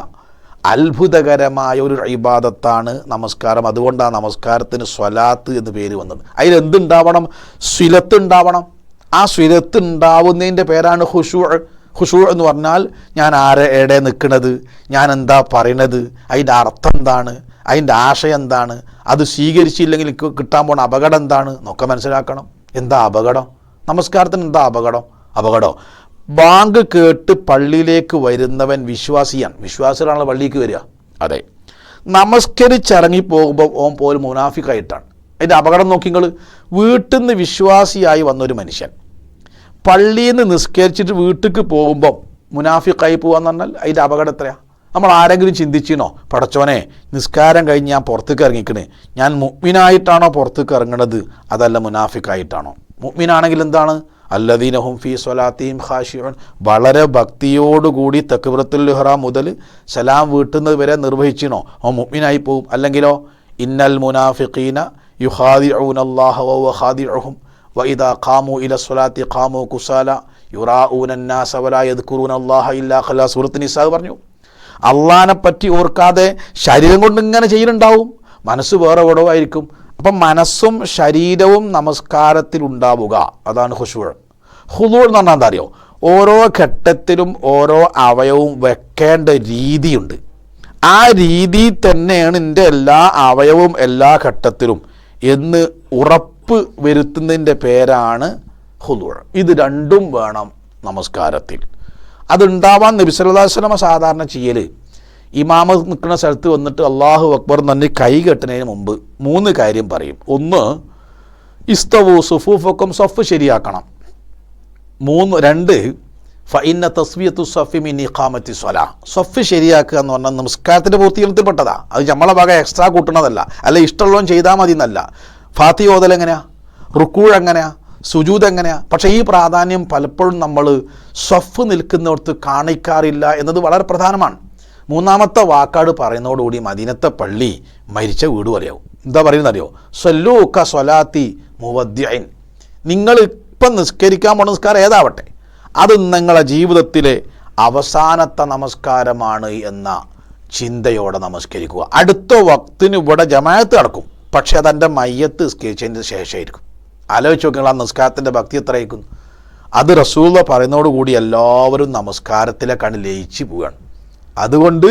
അത്ഭുതകരമായ ഒരു ഇബാദത്താണ് നമസ്കാരം. അതുകൊണ്ടാണ് നമസ്കാരത്തിന് സ്വലാത്ത് എന്ന് പേര് വന്നത്. അതിലെന്തുണ്ടാവണം? സ്വലത്ത് ഉണ്ടാവണം. ആ സ്വലത്ത് ഉണ്ടാവുന്നതിൻ്റെ പേരാണ് ഖുശൂ. ഖുശൂ എന്ന് പറഞ്ഞാൽ ഞാൻ എവിടെ നിൽക്കുന്നത്, ഞാൻ എന്താ പറയണത്, അതിൻ്റെ അർത്ഥം എന്താണ്, അതിൻ്റെ ആശയം എന്താണ്, അത് സ്വീകരിച്ചില്ലെങ്കിൽ കിട്ടാൻ പോണ അപകടം എന്താണ് എന്നൊക്കെ മനസ്സിലാക്കണം. എന്താ അപകടം? നമസ്കാരത്തിന് എന്താ അപകടം ബാങ്ക് കേട്ട് പള്ളിയിലേക്ക് വരുന്നവൻ വിശ്വാസിയാണ്. വിശ്വാസികളാണല്ലോ പള്ളിക്ക് വരിക. അതെ, നമസ്കരിച്ചിറങ്ങി പോകുമ്പോൾ ഓൻ പോലും മുനാഫിക്കായിട്ടാണ്. അതിൻ്റെ അപകടം നോക്കി നിങ്ങൾ. വീട്ടിൽ നിന്ന് വിശ്വാസിയായി വന്നൊരു മനുഷ്യൻ പള്ളിയിൽ നിന്ന് നിസ്കരിച്ചിട്ട് വീട്ടിലേക്ക് പോകുമ്പോൾ മുനാഫിക്കായി പോകാന്ന് പറഞ്ഞാൽ അതിൻ്റെ അപകടം എത്രയാണ്? നമ്മൾ ആരെങ്കിലും ചിന്തിച്ചിനോ, പടച്ചോനെ നിസ്കാരം കഴിഞ്ഞ് ഞാൻ പുറത്തേക്ക് ഇറങ്ങിക്കണേ, ഞാൻ മുഅ്മിനായിട്ടാണോ പുറത്തേക്ക് ഇറങ്ങണത്, അതല്ല മുനാഫിക്കായിട്ടാണോ? മുഅ്മിനാണെങ്കിൽ എന്താണ്? അല്ലദീനഹും ഫീ സ്വലാത്തിഹിം ഖാശിഊൻ, വളരെ ഭക്തിയോടുകൂടി തക്ബീറത്തുൽ ഇഹ്റാം മുതൽ സലാം വീട്ടുന്നത് വരെ നിർവഹിച്ചിനോ, ഓ മുഅ്മിനായി പോവും. അല്ലെങ്കിലോ ഇന്നൽ മുനാഫിഖീന യുഖാദിഊനല്ലാഹ വഹുവ ഖാദിഉഹും വഇദാ ഖാമൂ ഇല സ്വലാത്തി ഖാമൂ കുസാല യുറാഊന അന്നാസ വലാ യദ്കുറൂനല്ലാഹ ഇല്ലാ ഖലാ. സൂറത്ത് നിസാ പറഞ്ഞു. അള്ളാനെ പറ്റി ഓർക്കാതെ ശരീരം കൊണ്ട് ഇങ്ങനെ ചെയ്യുന്നുണ്ടാവും, മനസ്സ് വേറെ എവിടോ ആയിരിക്കും. അപ്പം മനസ്സും ശരീരവും നമസ്കാരത്തിൽ ഉണ്ടാവുക, അതാണ് ഖുശൂ. ഖുദൂ എന്ന് പറഞ്ഞാൽ എന്താ അറിയോ? ഓരോ ഘട്ടത്തിലും ഓരോ അവയവവും വെക്കേണ്ട രീതിയുണ്ട്. ആ രീതി തന്നെയാണ് എൻ്റെ എല്ലാ അവയവവും എല്ലാ ഘട്ടത്തിലും എന്ന് ഉറപ്പ് വരുത്തുന്നതിൻ്റെ പേരാണ് ഖുദൂ. ഇത് രണ്ടും വേണം നമസ്കാരത്തിൽ. അതുണ്ടാവാൻ നബി സല്ലല്ലാഹു അലൈഹി വസല്ലം സാധാരണ ചെയ്യൽ, ഇമാമ നിൽക്കുന്ന സ്ഥലത്ത് വന്നിട്ട് അല്ലാഹു അക്ബർ എന്ന് കൈ കെട്ടുന്നതിന് മുമ്പ് 3 കാര്യം പറയും. 1, ഇസ്തവു സുഫൂഫക്കും, സഫ് ശരിയാക്കണം. 2, ഫഇന്ന തസ്വിയത്തു സഫി മിൻ ഇഖാമത്തി സ്വലാ, സഫ് ശരിയാക്കുക എന്ന് പറഞ്ഞാൽ നമസ്കാരത്തിൻ്റെ പൂർത്തീകരണത്തിൽപ്പെട്ടതാ. അത് നമ്മളെ ഭാഗം എക്സ്ട്രാ കൂട്ടണതല്ല, അല്ല ഇഷ്ടമുള്ളവൻ ചെയ്താൽ മതി എന്നല്ല. ഫാത്തിഹ ഓതൽ എങ്ങനെയാ, റുക്കൂഅ് എങ്ങനെയാ, സുജൂദ് എങ്ങനെയാ? പക്ഷേ ഈ പ്രാധാന്യം പലപ്പോഴും നമ്മൾ സഫ് നിൽക്കുന്നിടത്ത് കാണിക്കാറില്ല എന്നത് വളരെ പ്രധാനമാണ്. 3ാമത്തെ വാക്കാട് പറയുന്നതോടുകൂടി മദീനത്തെ പള്ളി മരിച്ച വീട് പോലെയാവും. എന്താ പറയുന്നത് അറിയോ? സ്വല്ലൂ ക സ്വലാത്തി മുവദ്ദിഇൻ, നിങ്ങൾ ഇപ്പം നിസ്കരിക്കാൻ പോണ നിസ്കാരം ഏതാവട്ടെ അത് നിങ്ങളുടെ ജീവിതത്തിലെ അവസാനത്തെ നമസ്കാരമാണ് എന്ന ചിന്തയോടെ നമസ്കരിക്കുക. അടുത്ത വക്തിന് ഇവിടെ ജമാഅത്ത് നടക്കും, പക്ഷേ അതെൻ്റെ മയ്യത്ത് നിസ്കരിച്ചതിന് ശേഷമായിരിക്കും. ആലോചിച്ച് നോക്കുക, ആ നിസ്കാരത്തിൻ്റെ ഭക്തി എത്രയായിരിക്കും. അത് റസൂൽ പറയുന്നതോടുകൂടി എല്ലാവരും നമസ്കാരത്തിലേക്കാണ് ലയിച്ച് പോവുകയാണ്. അതുകൊണ്ട്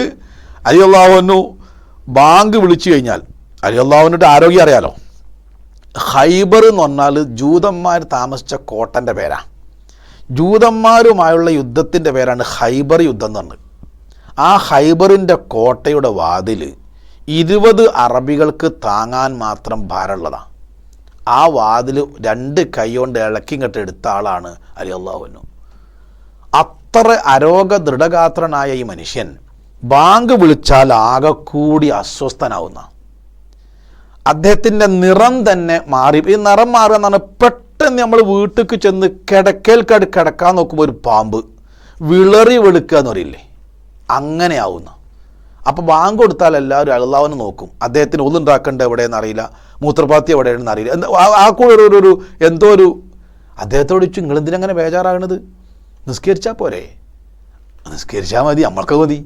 റളിയല്ലാഹു അൻഹു ബാങ്ക് വിളിച്ചു കഴിഞ്ഞാൽ, റളിയല്ലാഹുവിൻ്റെ ആരോഗ്യം അറിയാലോ, ഖൈബർ എന്ന് പറഞ്ഞാൽ ജൂതന്മാർ താമസിച്ച കോട്ടൻ്റെ പേരാണ്. ജൂതന്മാരുമായുള്ള യുദ്ധത്തിൻ്റെ പേരാണ് ഖൈബർ യുദ്ധം എന്ന് പറഞ്ഞത്. ആ ഖൈബറിൻ്റെ കോട്ടയുടെ വാതിൽ 20 അറബികൾക്ക് താങ്ങാൻ മാത്രം ഭാരമുള്ളതാണ്. ആ വാതിൽ 2 കൈ കൊണ്ട് ഇളക്കിങ്ങട്ട് എടുത്ത ആളാണ് റളിയല്ലാഹു അൻഹു. അത്ര അരോഗ ദൃഢഗാത്രനായ ഈ മനുഷ്യൻ ബാങ്ക് വിളിച്ചാൽ ആകെ കൂടി അസ്വസ്ഥനാവുന്ന, അദ്ദേഹത്തിൻ്റെ നിറം തന്നെ മാറി. ഈ നിറം മാറുക എന്ന് പറഞ്ഞാൽ പെട്ടെന്ന് നമ്മൾ വീട്ടിലേക്ക് ചെന്ന് കിടക്കാൻ നോക്കുമ്പോൾ ഒരു പാമ്പ് വിളറി വെളുക്കുക എന്ന് പറയില്ലേ, അങ്ങനെ ആവുന്ന. അപ്പോൾ ബാങ്ക് കൊടുത്താൽ എല്ലാവരും അള്ളാഹുവിനെ നോക്കും. അദ്ദേഹത്തിന് ഒന്നുണ്ടാക്കേണ്ടത് എവിടെയെന്ന് അറിയില്ല, മൂത്രപാത്തി എവിടെയാണെന്ന് അറിയില്ല. ആ കൂടെ ഒരു എന്തോ ഒരു അദ്ദേഹത്തോട് ചോദിച്ചു, നിങ്ങളെന്തിനങ്ങനെ ബേജാറാകണത്, നിസ്കരിച്ചാൽ പോരെ, നിസ്കരിച്ചാൽ മതി, നമ്മൾക്ക് മതി.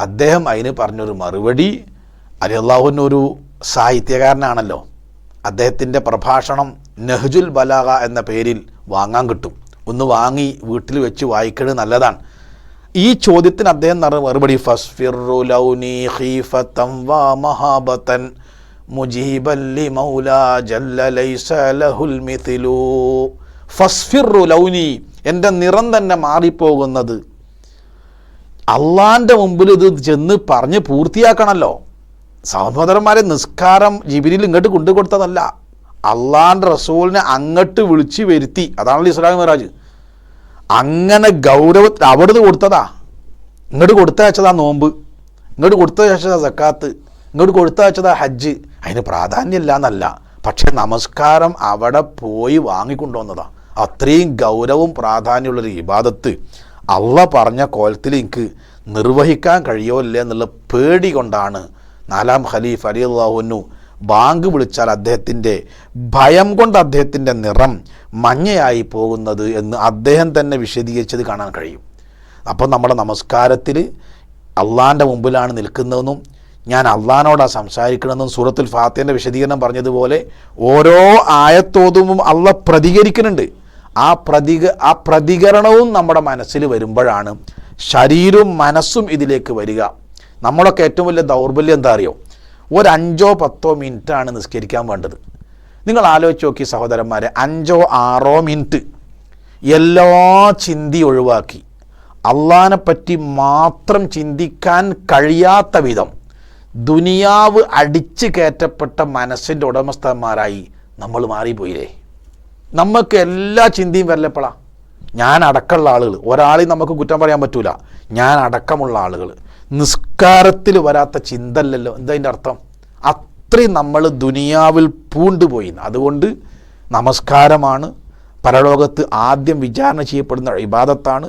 അദ്ദേഹം അതിന് പറഞ്ഞൊരു മറുപടി, റളിയല്ലാഹുവിനൊരു സാഹിത്യകാരനാണല്ലോ, അദ്ദേഹത്തിൻ്റെ പ്രഭാഷണം നഹ്ജുൽ ബലാഗ എന്ന പേരിൽ വാങ്ങാൻ കിട്ടും. ഒന്ന് വാങ്ങി വീട്ടിൽ വെച്ച് വായിക്കുന്നത് നല്ലതാണ്. ഈ ചോദ്യത്തിന് അദ്ദേഹം മറുപടി, ഫസ്ഫിറു ലൗനി ഖീഫതൻ വ മഹാബതൻ മുജീബൻ ലിമൗലാ ജല്ല ലൈസ ലഹുൽ മിഥ്ലു. ഫസ്ഫിറു ലൗനി, എൻ്റെ നിറം തന്നെ മാറിപ്പോകുന്നത്. അള്ളാൻ്റെ മുമ്പിൽ ഇത് ചെന്ന് പറഞ്ഞ് പൂർത്തിയാക്കണമല്ലോ. സഹോദരന്മാരെ, നിസ്കാരം ജിബ്രീൽ ഇങ്ങോട്ട് കൊണ്ടുകൊടുത്തതല്ല, അള്ളാൻ്റെ റസൂലിനെ അങ്ങോട്ട് വിളിച്ച് വരുത്തി. അതാണല്ലോ ഇസ്രാ മിഅ്റാജ്. അങ്ങനെ ഗൗരവത്തിൽ അവിടുന്ന് കൊടുത്തതാ. ഇങ്ങോട്ട് കൊടുത്തയച്ചതാ നോമ്പ്, ഇങ്ങോട്ട് കൊടുത്തയച്ചതാ സക്കാത്ത്, ഇങ്ങോട്ട് കൊടുത്തയച്ചതാ ഹജ്ജ്. അതിന് പ്രാധാന്യമില്ല എന്നല്ല, പക്ഷേ നമസ്കാരം അവിടെ പോയി വാങ്ങിക്കൊണ്ടുവന്നതാ. അത്രയും ഗൗരവവും പ്രാധാന്യമുള്ളൊരു ഇബാദത്ത് അള്ളാഹ് പറഞ്ഞ കോലത്തിൽ എനിക്ക് നിർവഹിക്കാൻ കഴിയോ ഇല്ല എന്നുള്ള പേടി കൊണ്ടാണ് 4ാം ഖലീഫ റളിയല്ലാഹു അൻഹു ബാങ്ക് വിളിച്ചാൽ അദ്ദേഹത്തിൻ്റെ ഭയം കൊണ്ട് അദ്ദേഹത്തിൻ്റെ നിറം മഞ്ഞയായി പോകുന്നത് എന്ന് അദ്ദേഹം തന്നെ വിശദീകരിച്ചത് കാണാൻ കഴിയും. അപ്പോൾ നമ്മുടെ നമസ്കാരത്തിൽ അള്ളാൻ്റെ മുമ്പിലാണ് നിൽക്കുന്നതെന്നും ഞാൻ അള്ളാഹിനോടാണ് സംസാരിക്കണമെന്നും സൂറത്തുൽ ഫാത്തിഹയുടെ വിശദീകരണം പറഞ്ഞതുപോലെ ഓരോ ആയത്തോതുമ്പോൾ അള്ളാഹ് പ്രതികരിക്കുന്നുണ്ട്. ആ പ്രതികരണവും നമ്മുടെ മനസ്സിൽ വരുമ്പോഴാണ് ശരീരവും മനസ്സും ഇതിലേക്ക് വരിക. നമ്മളൊക്കെ ഏറ്റവും വലിയ ദൗർബല്യം എന്താ അറിയോ? ഒരു 5-10 മിനിറ്റാണ് നിസ്കരിക്കാൻ വേണ്ടത്. നിങ്ങൾ ആലോചിച്ച് നോക്കി സഹോദരന്മാരെ, 5-6 മിനിറ്റ് എല്ലാ ചിന്തി ഒഴിവാക്കി അള്ളാഹിനെ പറ്റി മാത്രം ചിന്തിക്കാൻ കഴിയാത്ത വിധം ദുനിയാവ് അടിച്ചു കയറ്റപ്പെട്ട മനസ്സിൻ്റെ ഉടമസ്ഥന്മാരായി നമ്മൾ മാറിപ്പോയില്ലേ? നമുക്ക് എല്ലാ ചിന്തയും വരലപ്പോഴാ. ഞാൻ അടക്കമുള്ള ആളുകൾ, ഒരാളെയും നമുക്ക് കുറ്റം പറയാൻ പറ്റൂല, ഞാൻ അടക്കമുള്ള ആളുകൾ നിസ്കാരത്തിൽ വരാത്ത ചിന്ത അല്ലല്ലോ. എന്താ അതിൻ്റെ അർത്ഥം? അത്രയും നമ്മൾ ദുനിയാവിൽ പൂണ്ടുപോയി. അതുകൊണ്ട് നമസ്കാരമാണ് പരലോകത്ത് ആദ്യം വിചാരണ ചെയ്യപ്പെടുന്ന ഇബാദത്താണ്.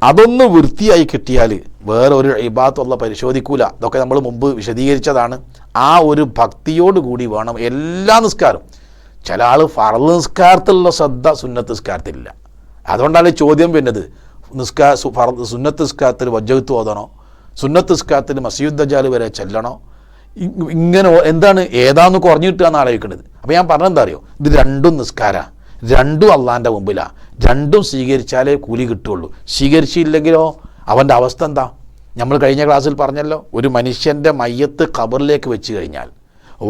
അതൊന്ന് വൃത്തിയായി കിട്ടിയാൽ വേറെ ഒരു ഇബാദത്തുള്ള പരിശോധിക്കൂല. ഇതൊക്കെ നമ്മൾ മുമ്പ് വിശദീകരിച്ചതാണ്. ആ ഒരു ഭക്തിയോടുകൂടി വേണം എല്ലാ നിസ്കാരം. ചില ആൾ ഫർള് നിസ്കാരത്തിലുള്ള ശ്രദ്ധ സുന്നത്ത് നിസ്കാരത്തിലില്ല. അതുകൊണ്ടാണ് ചോദ്യം വരുന്നത്, സുന്നത്ത് നിസ്കാരത്തിൽ വജ്ജത്ത് ഓതണോ, സുന്നത്ത് നിസ്കാരത്തിൽ മസ്ജിദ് ദജ്ജാൽ വരെ ചെല്ലണോ, ഇങ്ങനെ എന്താണ് ഏതാന്ന് കുറഞ്ഞു കിട്ടുകയെന്ന് ആലോചിക്കേണ്ടത്. അപ്പോൾ ഞാൻ പറഞ്ഞെന്താ അറിയോ, ഇത് രണ്ടും നിസ്കാരമാണ്, രണ്ടും അള്ളാൻ്റെ മുമ്പിലാണ്, രണ്ടും സ്വീകരിച്ചാലേ കൂലി കിട്ടുള്ളൂ. സ്വീകരിച്ചില്ലെങ്കിലോ അവൻ്റെ അവസ്ഥ എന്താ? നമ്മൾ കഴിഞ്ഞ ക്ലാസ്സിൽ പറഞ്ഞല്ലോ, ഒരു മനുഷ്യൻ്റെ മയ്യത്ത് ഖബറിലേക്ക് വെച്ച് കഴിഞ്ഞാൽ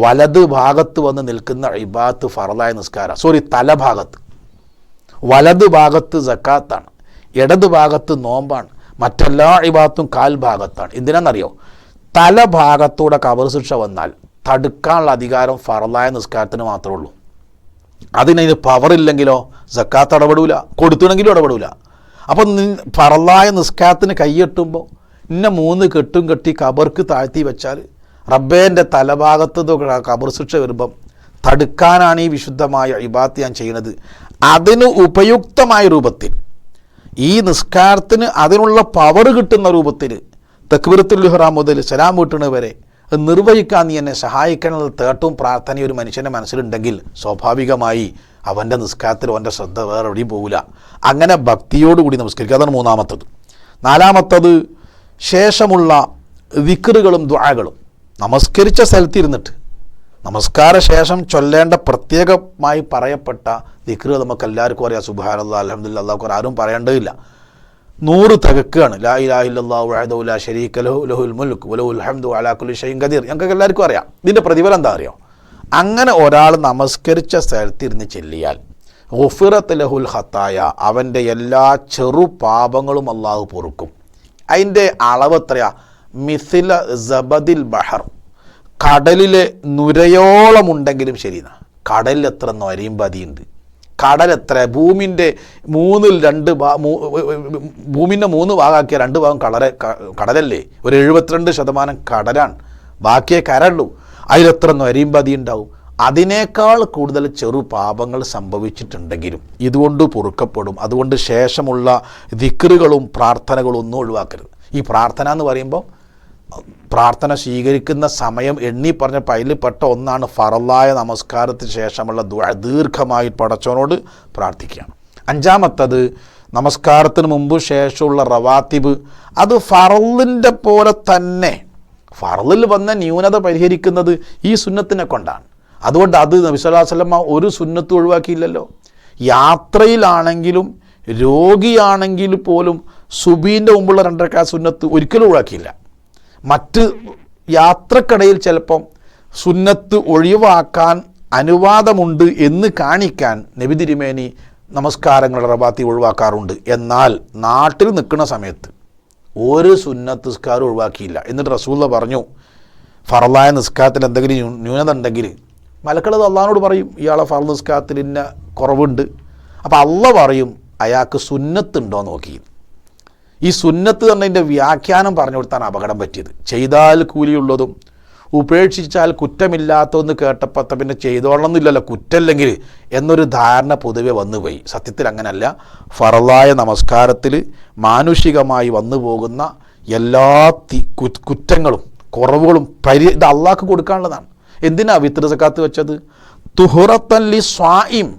വലത് ഭാഗത്ത് വന്ന് നിൽക്കുന്ന ഇബാദത്ത് ഫർളായ നിസ്കാരം, തലഭാഗത്ത്, വലത് ഭാഗത്ത് സക്കാത്താണ്, ഇടത് ഭാഗത്ത് നോമ്പാണ്, മറ്റെല്ലാ ഇബാദത്തും കാൽ ഭാഗത്താണ്. എന്തിനാണെന്നറിയോ? തലഭാഗത്തൂടെ ഖബർ ശിക്ഷ വന്നാൽ തടുക്കാനുള്ള അധികാരം ഫർളായ നിസ്കാരത്തിന് മാത്രമേ ഉള്ളൂ. അതിന് പവറില്ലെങ്കിലോ സക്കാത്ത് ഇടപെടൂല, കൊടുത്തുണെങ്കിലും ഇടപെടൂല. അപ്പം ഫർളായ നിസ്കാരത്തിന് കൈയെട്ടുമ്പോൾ ഇന്ന 3 കെട്ടും കെട്ടി ഖബർക്ക് താഴ്ത്തി വെച്ചാൽ റബ്ബേൻ്റെ തലഭാഗത്ത് ഖബർ ശിക്ഷ വരുമ്പം തടുക്കാനാണ് ഈ വിശുദ്ധമായ ഇബാദത്ത് ഞാൻ ചെയ്യുന്നത്. അതിന് ഉപയുക്തമായ രൂപത്തിൽ, ഈ നിസ്കാരത്തിന് അതിനുള്ള പവർ കിട്ടുന്ന രൂപത്തിൽ തക്ബീറത്തുൽ ഇഹ്റാം മുതൽ സലാം വീട്ടുന്നത് വരെ നിർവഹിക്കാൻ നീ എന്നെ സഹായിക്കാനുള്ള തേട്ടവും പ്രാർത്ഥനയും ഒരു മനുഷ്യൻ്റെ മനസ്സിലുണ്ടെങ്കിൽ സ്വാഭാവികമായി അവൻ്റെ നിസ്കാരത്തിൽ അവൻ്റെ ശ്രദ്ധ വേറെ എവിടെയും പോകില്ല. അങ്ങനെ ഭക്തിയോടുകൂടി നമസ്കരിക്കുക. അതാണ് 3-മത്തത്. 4-മത്തത് ശേഷമുള്ള ദിക്റുകളും ദുആകളും. നമസ്കരിച്ച സ്ഥലത്തിരുന്നിട്ട് നമസ്കാര ശേഷം ചൊല്ലേണ്ട പ്രത്യേകമായി പറയപ്പെട്ട ദിക്റുകൾ നമുക്ക് എല്ലാവർക്കും അറിയാം. സുബ്ഹാനല്ലാഹ്, അൽഹംദുലില്ലാഹ്, അല്ലാഹു അക്ബർ, ആരും പറയേണ്ടതില്ല. 100 തികക്കുകയാണ്. ലാ ഇലാഹ ഇല്ലല്ലാഹു വഹ്ദഹു ലാ ശരീക ലഹു ലഹുൽ മുൽക്ക് വലഹുൽ ഹംദു അലാ കുല്ലി ഷൈഇൻ ഖദീർ. ഞങ്ങൾക്ക് എല്ലാവർക്കും അറിയാം. ഇതിൻ്റെ പ്രതിഫലം എന്താ അറിയോ? അങ്ങനെ ഒരാൾ നമസ്കരിച്ച സ്ഥലത്തിരുന്ന് ചെല്ലിയാൽ ഗുഫിറത്ത് ലഹുൽ ഖത്തായ, അവൻ്റെ എല്ലാ ചെറു പാപങ്ങളും അള്ളാഹു പൊറുക്കും. അതിൻ്റെ അളവ് എത്രയാ? മിഥില സബദിൽ ബഹർ, കടലിലെ നുരയോളം ഉണ്ടെങ്കിലും ശരി. കടലിൽ എത്ര നൊരയും പതിയുണ്ട്, കടൽ എത്ര, ഭൂമിൻ്റെ 3 ഭാഗമാക്കിയ 2 ഭാഗം കടലല്ലേ? ഒരു 72% കടലാണ്, ബാക്കിയേ കരള്ളൂ. അതിലെത്ര നൊരയും പതി ഉണ്ടാവും. അതിനേക്കാൾ കൂടുതൽ ചെറു പാപങ്ങൾ സംഭവിച്ചിട്ടുണ്ടെങ്കിലും ഇതുകൊണ്ട് പൊറുക്കപ്പെടും. അതുകൊണ്ട് ശേഷമുള്ള ദിക്റുകളും പ്രാർത്ഥനകളും ഒന്നും ഒഴിവാക്കരുത്. ഈ പ്രാർത്ഥന എന്ന് പറയുമ്പോൾ പ്രാർത്ഥന സ്വീകരിക്കുന്ന സമയം എണ്ണി പറഞ്ഞപ്പോൾ അതിൽ പെട്ട ഒന്നാണ് ഫർളായ നമസ്കാരത്തിന് ശേഷമുള്ള ദുആ. ദീർഘമായി പടച്ചവനോട് പ്രാർത്ഥിക്കുകയാണ്. 5-മത്തത് നമസ്കാരത്തിന് മുമ്പ് ശേഷമുള്ള റവാത്തിബ്. അത് ഫർളിൻ്റെ പോലെ തന്നെ, ഫർളിൽ വന്ന ന്യൂനത പരിഹരിക്കുന്നത് ഈ സുന്നത്തിനെ കൊണ്ടാണ്. അതുകൊണ്ട് അത് നബി സല്ലല്ലാഹു അലൈഹി വസല്ലം ഒരു സുന്നത്ത് ഒഴിവാക്കിയില്ലല്ലോ. യാത്രയിലാണെങ്കിലും രോഗിയാണെങ്കിൽ പോലും സുബീൻ്റെ മുമ്പുള്ള 2 റക്അത്ത് സുന്നത്ത് ഒരിക്കലും ഒഴിവാക്കിയില്ല. മറ്റ് യാത്രക്കിടയിൽ ചിലപ്പം സുന്നത്ത് ഒഴിവാക്കാൻ അനുവാദമുണ്ട് എന്ന് കാണിക്കാൻ നബി തിരുമേനി നമസ്കാരങ്ങളുടെ റവാത്തി ഒഴിവാക്കാറുണ്ട്. എന്നാൽ നാട്ടിൽ നിൽക്കുന്ന സമയത്ത് ഒരു സുന്നത്ത് നിസ്കാരം ഒഴിവാക്കിയില്ല. എന്നിട്ട് റസൂലുള്ള പറഞ്ഞു, ഫർളായ നിസ്കാരത്തിൽ എന്തെങ്കിലും ന്യൂനത ഉണ്ടെങ്കിൽ മലക്കളത് അള്ളാഹിനോട് പറയും, ഇയാളെ ഫർള് നിസ്കാരത്തിൽ ഇന്ന കുറവുണ്ട്. അപ്പോൾ അള്ളാഹ് പറയും അയാൾക്ക് സുന്നത്തുണ്ടോ നോക്കി. ഈ സുന്നത്ത് എന്നതിൻ്റെ വ്യാഖ്യാനം പറഞ്ഞു കൊടുത്താണ് അപകടം പറ്റിയത്. ചെയ്താൽ കൂലിയുള്ളതും ഉപേക്ഷിച്ചാൽ കുറ്റമില്ലാത്തതെന്ന് കേട്ടപ്പോൾ പിന്നെ ചെയ്തോളണമെന്നില്ലല്ലോ, കുറ്റമില്ലെങ്കിൽ എന്നൊരു ധാരണ പൊതുവെ വന്നുപോയി. സത്യത്തിൽ അങ്ങനെയല്ല. ഫർളായ നമസ്കാരത്തിൽ മാനുഷികമായി വന്നു പോകുന്ന എല്ലാ കുറ്റങ്ങളും കുറവുകളും ഇത് അള്ളാഹ്ക്ക് കൊടുക്കാനുള്ളതാണ്. എന്തിനാ വിത്ർ സക്കാത്ത് വെച്ചത്? തുഹറത്തൻ ലി സ്വായിം,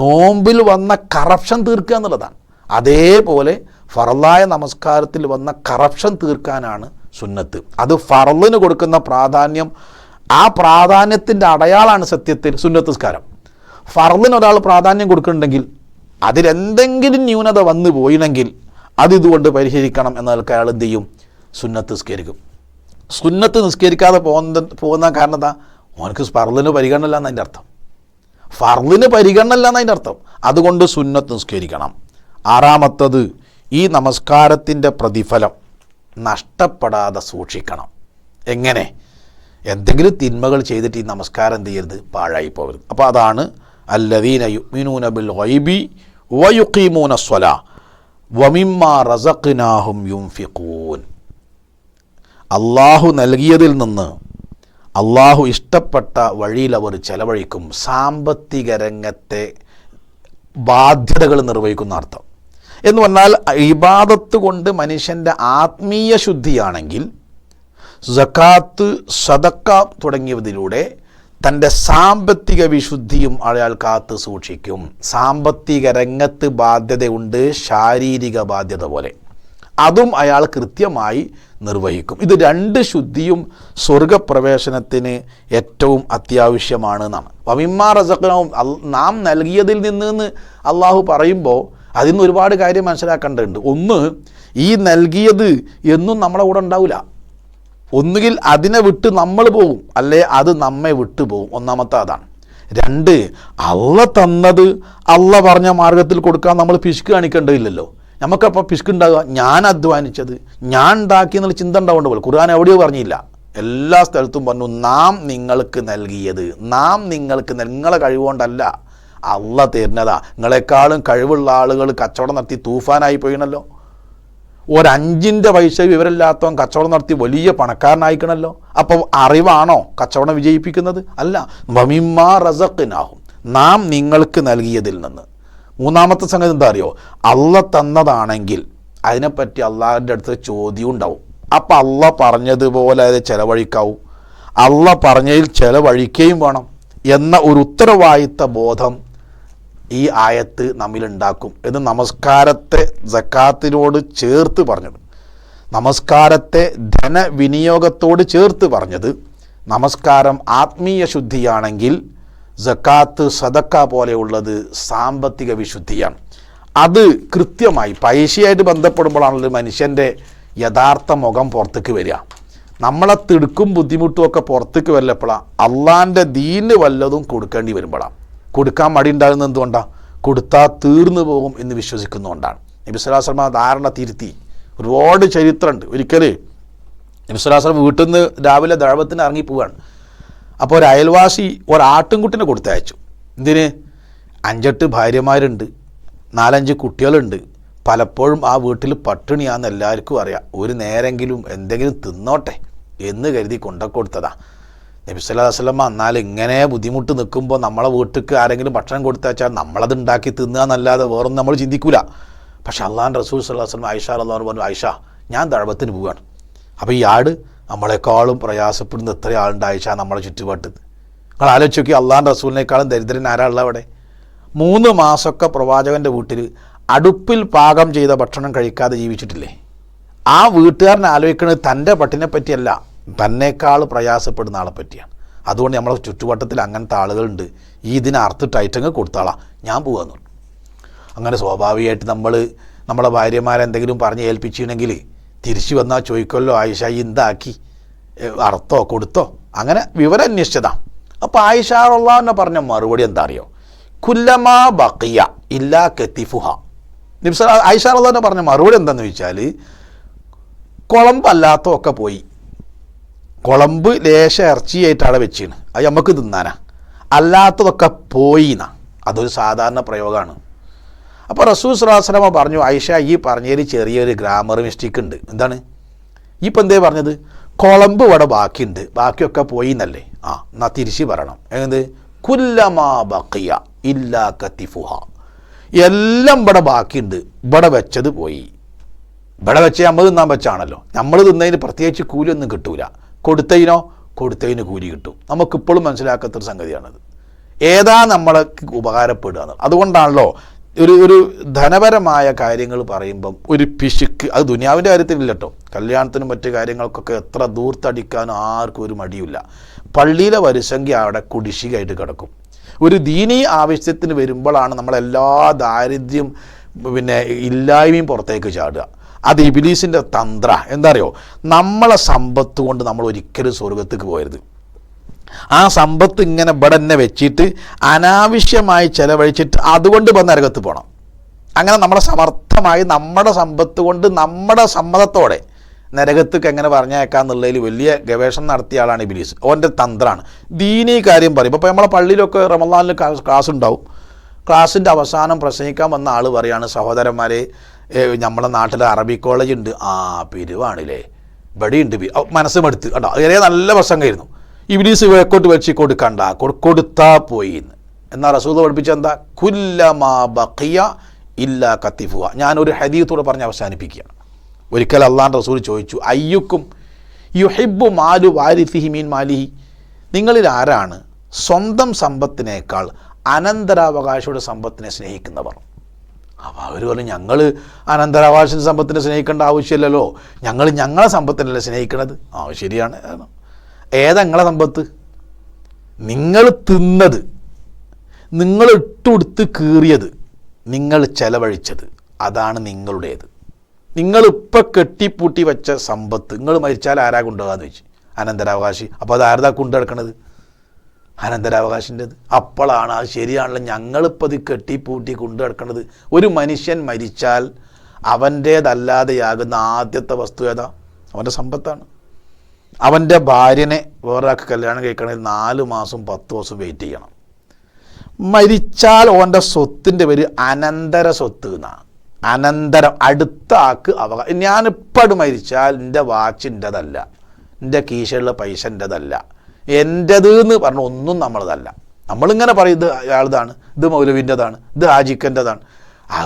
നോമ്പിൽ വന്ന കറപ്ഷൻ തീർക്കുക എന്നുള്ളതാണ്. അതേപോലെ ഫർളായ നമസ്കാരത്തിൽ വന്ന കറപ്ഷൻ തീർക്കാനാണ് സുന്നത്ത്. അത് ഫർളിന് കൊടുക്കുന്ന പ്രാധാന്യം, ആ പ്രാധാന്യത്തിൻ്റെ അടയാളമാണ് സത്യത്തിൽ സുന്നത്ത് നിസ്കാരം. ഫർളിന് ഒരാൾ പ്രാധാന്യം കൊടുക്കുന്നുണ്ടെങ്കിൽ അതിലെന്തെങ്കിലും ന്യൂനത വന്നു പോയില്ലെങ്കിൽ അതിതുകൊണ്ട് പരിഹരിക്കണം എന്നതൊക്കെ അയാൾ എന്ത് ചെയ്യും? സുന്നത്ത് നിസ്കരിക്കും. സുന്നത്ത് നിസ്കരിക്കാതെ പോകുന്ന കാരണം എന്താ? ഓനക്ക് ഫർളിന് പരിഗണന എന്നതിൻ്റെ അർത്ഥം. ഫർളിന് പരിഗണന എന്നതിൻ്റെ അർത്ഥം. അതുകൊണ്ട് സുന്നത്ത് നിസ്കരിക്കണം. ആറാമത്തത്, ഈ നമസ്കാരത്തിൻ്റെ പ്രതിഫലം നഷ്ടപ്പെടാതെ സൂക്ഷിക്കണം. എങ്ങനെ? എന്തെങ്കിലും തിന്മകൾ ചെയ്തിട്ട് ഈ നമസ്കാരം എന്ത് ചെയ്യരുത്? പാഴായി പോകരുത്. അപ്പോൾ അതാണ് അല്ലദീന യുഅ്മിനൂന ബിൽ ഗൈബി വയുഖീമൂന സ്വലാ വമിമ്മാ റസഖ്നാഹും യുൻഫിഖൂൻ. അള്ളാഹു നൽകിയതിൽ നിന്ന് അള്ളാഹു ഇഷ്ടപ്പെട്ട വഴിയിൽ അവർ ചെലവഴിക്കും. സാമ്പത്തിക രംഗത്തെ ബാധ്യതകൾ നിർവഹിക്കുന്ന അർത്ഥം എന്ന് പറഞ്ഞാൽ, ഇബാദത്ത് കൊണ്ട് മനുഷ്യൻ്റെ ആത്മീയ ശുദ്ധിയാണെങ്കിൽ സകാത്ത്, സദക്ക തുടങ്ങിയതിലൂടെ തൻ്റെ സാമ്പത്തിക വിശുദ്ധിയും അയാൾ കാത്ത് സൂക്ഷിക്കും. സാമ്പത്തിക രംഗത്ത് ബാധ്യതയുണ്ട്, ശാരീരിക ബാധ്യത പോലെ, അതും അയാൾ കൃത്യമായി നിർവഹിക്കും. ഇത് രണ്ട് ശുദ്ധിയും സ്വർഗപ്രവേശനത്തിന് ഏറ്റവും അത്യാവശ്യമാണ് എന്നാണ്. വമിമ്മാ റസഖ്നാഹും, നാം നൽകിയതിൽ നിന്ന് അള്ളാഹു പറയുമ്പോൾ അതിൽ നിന്ന് ഒരുപാട് കാര്യം മനസ്സിലാക്കേണ്ടതുണ്ട്. ഒന്ന്, ഈ നൽകിയത് എന്നും നമ്മളെ കൂടെ ഉണ്ടാവില്ല. ഒന്നുകിൽ അതിനെ വിട്ട് നമ്മൾ പോകും, അല്ലെ അത് നമ്മെ വിട്ടു പോകും. ഒന്നാമത്തെ അതാണ്. രണ്ട്, അള്ള തന്നത് അള്ള പറഞ്ഞ മാർഗത്തിൽ കൊടുക്കാൻ നമ്മൾ പിശുക്ക് കാണിക്കേണ്ടതില്ലല്ലോ. നമുക്കപ്പോൾ പിശുക്കുണ്ടാകുക ഞാൻ അധ്വാനിച്ചത് ഞാൻ ഉണ്ടാക്കി എന്നുള്ള ചിന്ത ഉണ്ടാവേണ്ട പോലെ. ഖുർആൻ എവിടെയോ പറഞ്ഞില്ല, എല്ലാ സ്ഥലത്തും പറഞ്ഞു നാം നിങ്ങൾക്ക് നൽകിയത്. നാം നിങ്ങൾക്ക് നിങ്ങളെ കഴിവുകൊണ്ടല്ല, അള്ള തരുന്നതാ. നിങ്ങളെക്കാളും കഴിവുള്ള ആളുകൾ കച്ചവടം നടത്തി തൂഫാനായി പോയിണല്ലോ. ഒരഞ്ചിൻ്റെ പൈസ വിവരമില്ലാത്തവൻ കച്ചവടം നടത്തി വലിയ പണക്കാരനായിക്കണല്ലോ. അപ്പോൾ അറിവാണോ കച്ചവടം വിജയിപ്പിക്കുന്നത്? അല്ല. വമിമ്മാ റസഖ്നാഹും, നാം നിങ്ങൾക്ക് നൽകിയതിൽ നിന്ന്. മൂന്നാമത്തെ സംഗതി എന്താ അറിയോ? അള്ള തന്നതാണെങ്കിൽ അതിനെപ്പറ്റി അള്ളാഹിൻ്റെ അടുത്ത് ചോദ്യം ഉണ്ടാവും. അപ്പം അള്ള പറഞ്ഞതുപോലെ അത് ചെലവഴിക്കാവൂ, അള്ള പറഞ്ഞതിൽ ചെലവഴിക്കുകയും വേണം എന്ന ഒരു ഉത്തരവാദിത്ത ബോധം ഈ ആയത്ത് നമ്മിലുണ്ടാക്കും. എന്ന് നമസ്കാരത്തെ സക്കാത്തിനോട് ചേർത്ത് പറഞ്ഞത്, നമസ്കാരത്തെ ധനവിനിയോഗത്തോട് ചേർത്ത് പറഞ്ഞത്. നമസ്കാരം ആത്മീയ ശുദ്ധിയാണെങ്കിൽ സക്കാത്ത്, സദക്ക പോലെയുള്ളത് സാമ്പത്തിക വിശുദ്ധിയാണ്. അത് കൃത്യമായി പൈസയായിട്ട് ബന്ധപ്പെടുമ്പോഴാണല്ലോ മനുഷ്യൻ്റെ യഥാർത്ഥ മുഖം പുറത്തേക്ക് വരിക. നമ്മളെ തിടുക്കും ബുദ്ധിമുട്ടും ഒക്കെ പുറത്തേക്ക് വല്ലപ്പോഴാണ് അള്ളാൻ്റെ ദീന് വല്ലതും കൊടുക്കേണ്ടി വരുമ്പോഴാണ്. കൊടുക്കാൻ മടി ഉണ്ടാകുന്നത് എന്തുകൊണ്ടാണ്? കൊടുത്താൽ തീർന്നു പോകും എന്ന് വിശ്വസിക്കുന്നതുകൊണ്ടാണ്. നബി സ്വല്ലല്ലാഹു അലൈഹി വസല്ലം ധാരണ തിരുത്തി. ഒരുപാട് ചരിത്രമുണ്ട്. ഒരിക്കൽ നബി സ്വല്ലല്ലാഹു അലൈഹി വസല്ലം വീട്ടിൽ നിന്ന് രാവിലെ ദഅവത്തിന് ഇറങ്ങി പോവുകയാണ്. അപ്പോൾ ഒരു അയൽവാസി ഒരാട്ടിൻകുട്ടിനെ കൊടുത്തയച്ചു. എന്തിന്? 5-8 ഭാര്യമാരുണ്ട്, 4-5 കുട്ടികളുണ്ട്. പലപ്പോഴും ആ വീട്ടിൽ പട്ടിണിയാണെന്ന് എല്ലാവർക്കും അറിയാം. ഒരു നേരെങ്കിലും എന്തെങ്കിലും തിന്നോട്ടെ എന്ന് കരുതി കൊണ്ടുകൊടുത്തതാ. നബി സല്ലല്ലാഹു അലൈഹി വസല്ലം എന്നാൽ ഇങ്ങനെ ബുദ്ധിമുട്ട് നിൽക്കുമ്പോൾ നമ്മളെ വീട്ടിലേക്ക് ആരെങ്കിലും ഭക്ഷണം കൊടുത്തയച്ചാൽ നമ്മളത് ഉണ്ടാക്കി തിന്നുക എന്നല്ലാതെ വേറൊന്നും നമ്മൾ ചിന്തിക്കൂല. പക്ഷെ അള്ളാഹുവിൻ്റെ റസൂൽ സല്ലല്ലാഹു അലൈഹി വസല്ലം ആയിഷ റളിയല്ലാഹു പറഞ്ഞു, ആയിഷ ഞാൻ ദഅവത്തിന് പോവുകയാണ്. അപ്പോൾ ഈ ആട് നമ്മളെക്കാളും പ്രയാസപ്പെടുന്ന എത്ര ആളുണ്ട് ആയിഷ നമ്മളെ ചുറ്റുപാട്ട്. നിങ്ങൾ ആലോചിച്ച് നോക്കി, അള്ളാഹുവിൻ്റെ റസൂലിനേക്കാളും ദരിദ്രൻ ആരാളുള്ള അവിടെ? 3 മാസമൊക്കെ പ്രവാചകൻ്റെ വീട്ടിൽ അടുപ്പിൽ പാകം ചെയ്ത ഭക്ഷണം കഴിക്കാതെ ജീവിച്ചിട്ടില്ലേ? ആ വീട്ടുകാരനെ ആലോചിക്കുന്നത് തൻ്റെ പട്ടിനെ പറ്റിയല്ല, തന്നേക്കാൾ പ്രയാസപ്പെടുന്ന ആളെ പറ്റിയാണ്. അതുകൊണ്ട് നമ്മളെ ചുറ്റുവട്ടത്തിൽ അങ്ങനത്തെ ആളുകളുണ്ട്. ഈ ഇതിനെ അർത്ഥിട്ട് ഐറ്റങ്ങൾ കൊടുത്താളാ ഞാൻ പോകാമെന്ന് പറഞ്ഞു. അങ്ങനെ സ്വാഭാവികമായിട്ട് നമ്മളെ ഭാര്യമാരെന്തെങ്കിലും പറഞ്ഞ് ഏൽപ്പിച്ചിട്ടുണ്ടെങ്കിൽ തിരിച്ചു വന്നാൽ ചോദിക്കുമല്ലോ, ആയിഷ എന്താക്കി, അർത്ഥോ കൊടുത്തോ? അങ്ങനെ വിവരം അന്വേഷിച്ചതാണ്. അപ്പോൾ ആയിഷ റളിയല്ലാഹു പറഞ്ഞ മറുപടി എന്താ അറിയോ? കുല്ലമാ ബഖിയ ഇല്ലാ കത്തിഫുഹ. ആയിഷ റളിയല്ലാഹു പറഞ്ഞ മറുപടി എന്താണെന്ന് ചോദിച്ചാൽ, കുളമ്പല്ലാത്തതൊക്കെ പോയി, കുളമ്പ് ലേശ ഇറച്ചിയായിട്ട് അവിടെ വെച്ചാണ്, അത് നമുക്ക് തിന്നാനാ, അല്ലാത്തതൊക്കെ പോയി എന്നാ. അതൊരു സാധാരണ പ്രയോഗമാണ്. അപ്പോൾ റസൂൽ സ്വല്ലല്ലാഹു അലൈഹി വസല്ലം പറഞ്ഞു, ആയിഷ ഈ പറഞ്ഞതിൽ ചെറിയൊരു ഗ്രാമർ മിസ്റ്റേക്ക് ഉണ്ട്. എന്താണ്? ഈ ഇപ്പം എന്തേ പറഞ്ഞത്? കുളമ്പ് ഇവിടെ ബാക്കിയുണ്ട്, ബാക്കിയൊക്കെ പോയി എന്നല്ലേ? എന്നാൽ തിരിച്ച് പറയണം. എന്ത്? കുല്ലമാ ബഖിയ ഇല്ലാ കത്തിഫുഹ. എല്ലാം ഇവിടെ ബാക്കിയുണ്ട്, ഇവിടെ വെച്ചത് പോയി. ഇവിടെ വെച്ച് നമ്മൾ തിന്നാൻ വെച്ചാണല്ലോ, നമ്മൾ തിന്നതിന് പ്രത്യേകിച്ച് കൂലിയൊന്നും കിട്ടൂല. കൊടുത്തതിന് കൂലി കിട്ടും. നമുക്കിപ്പോഴും മനസ്സിലാക്കാത്തൊരു സംഗതിയാണത്. ഏതാ നമ്മളെ ഉപകാരപ്പെടുക. അതുകൊണ്ടാണല്ലോ ഒരു ധനപരമായ കാര്യങ്ങൾ പറയുമ്പം ഒരു പിശുക്ക്, അത് ദുനിയാവിൻ്റെ കാര്യത്തിലില്ല കേട്ടോ, കല്യാണത്തിനും മറ്റു കാര്യങ്ങൾക്കൊക്കെ എത്ര ദൂർത്തടിക്കാനും ആർക്കും ഒരു മടിയില്ല. പള്ളിയിലെ വരിസംഖ്യ അവിടെ കുടിശ്ശികയായിട്ട് കിടക്കും. ഒരു ദീനീ ആവശ്യത്തിന് വരുമ്പോഴാണ് നമ്മളെല്ലാ ദാരിദ്ര്യം ഇല്ലായ്മയും പുറത്തേക്ക് ചാടുക. അത് ഇബ്ലീസിൻ്റെ തന്ത്ര. എന്താ അറിയോ, നമ്മളെ സമ്പത്ത് കൊണ്ട് നമ്മൾ ഒരിക്കലും സ്വർഗത്തേക്ക് പോകരുത്. ആ സമ്പത്ത് ഇങ്ങനെ ഇവിടെ തന്നെ വെച്ചിട്ട് അനാവശ്യമായി ചിലവഴിച്ചിട്ട് അതുകൊണ്ട് വന്ന് നരകത്ത് പോകണം. അങ്ങനെ നമ്മളെ സമർത്ഥമായി നമ്മുടെ സമ്പത്ത് കൊണ്ട് നമ്മുടെ സമ്മതത്തോടെ നരകത്തേക്ക് എങ്ങനെ പറഞ്ഞേക്കാന്നുള്ളതിൽ വലിയ ഗവേഷണം നടത്തിയ ആളാണ് ഇബ്ലീസ്. ഓൻ്റെ തന്ത്രമാണ്. ദീനീ കാര്യം പറയും. ഇപ്പോൾ നമ്മളെ പള്ളിയിലൊക്കെ റമളാനിൽ ക്ലാസ് ഉണ്ടാവും. ക്ലാസ്സിൻ്റെ അവസാനം പ്രസംഗിക്കാൻ വന്ന ആൾ പറയാണ്, സഹോദരന്മാരെ, നമ്മളെ നാട്ടിൽ അറബി കോളേജ് ഉണ്ട്. പിരിവാണില്ലേ, ഇവിടെയുണ്ട്. മനസ്സ് മടുത്ത് കേട്ടോ, ഏറെ നല്ല പ്രസംഗമായിരുന്നു. ഇബ്ലീസ് വേക്കോട്ട് വെച്ച് കൊടുത്താ പോയി എന്ന്. എന്നാൽ റസൂൽ പഠിപ്പിച്ച എന്താ, കുല്ലമാ ബഖിയ ഇല്ലാ കത്തിഫുക. ഞാനൊരു ഹദീത്തോടെ പറഞ്ഞ് അവസാനിപ്പിക്കുകയാണ്. ഒരിക്കൽ അള്ളാഹുവിൻ്റെ റസൂൽ ചോദിച്ചു, അയ്യുക്കും യുഹിബ്ബു മാലു വാരിസിഹി മീൻ മാലിഹി, നിങ്ങളിൽ ആരാണ് സ്വന്തം സമ്പത്തിനേക്കാൾ അനന്തരാവകാശയുടെ സമ്പത്തിനെ സ്നേഹിക്കുന്നവർ? അപ്പോൾ അവർ പറഞ്ഞു, ഞങ്ങൾ അനന്തരാവകാശ സമ്പത്തിനെ സ്നേഹിക്കേണ്ട ആവശ്യമില്ലല്ലോ, ഞങ്ങളെ സമ്പത്തിനല്ലേ സ്നേഹിക്കണത്. ശരിയാണ്. ഏതെങ്ങളെ സമ്പത്ത്? നിങ്ങൾ തിന്നത്, നിങ്ങൾ ഇട്ടുകൊടുത്ത് കീറിയത്, നിങ്ങൾ ചെലവഴിച്ചത്, അതാണ് നിങ്ങളുടേത്. നിങ്ങളിപ്പോൾ കെട്ടിപ്പൂട്ടി വെച്ച സമ്പത്ത് നിങ്ങൾ മരിച്ചാൽ ആരാ കൊണ്ടുപോകാന്ന് വെച്ച്? അനന്തരാവകാശി. അപ്പോൾ അത് ആരതാ കൊണ്ടുനടക്കണത്? അനന്തരാവകാശിൻ്റെത്. അപ്പോഴാണ് അത് ശരിയാണല്ലോ, ഞങ്ങളിപ്പോൾ ഇത് കെട്ടിപ്പൂട്ടി കൊണ്ടു നടക്കുന്നത്. ഒരു മനുഷ്യൻ മരിച്ചാൽ അവൻ്റേതല്ലാതെയാകുന്ന ആദ്യത്തെ വസ്തു ഏതാ? അവൻ്റെ സമ്പത്താണ്. അവൻ്റെ ഭാര്യനെ വേറൊരാൾക്ക് കല്യാണം കഴിക്കണമെങ്കിൽ 4 മാസം 10 ദിവസം വെയിറ്റ് ചെയ്യണം. മരിച്ചാൽ ഓൻ്റെ സ്വത്തിൻ്റെ പേര് അനന്തര സ്വത്ത് എന്നാണ്. അനന്തരം, അടുത്ത ആൾക്ക് അവകാശം. ഞാനിപ്പോൾ മരിച്ചാൽ എൻ്റെ വാച്ച് എൻ്റെതല്ല, എൻ്റെ കീശയിലുള്ള പൈസ എൻ്റെതല്ല, എൻ്റേത് എന്ന് പറഞ്ഞ ഒന്നും നമ്മളതല്ല. നമ്മളിങ്ങനെ പറയും ഇത് അയാളതാണ്, ഇത് മൗലവിൻ്റെതാണ്, ഇത് ഹാജിക്കൻ്റെതാണ്.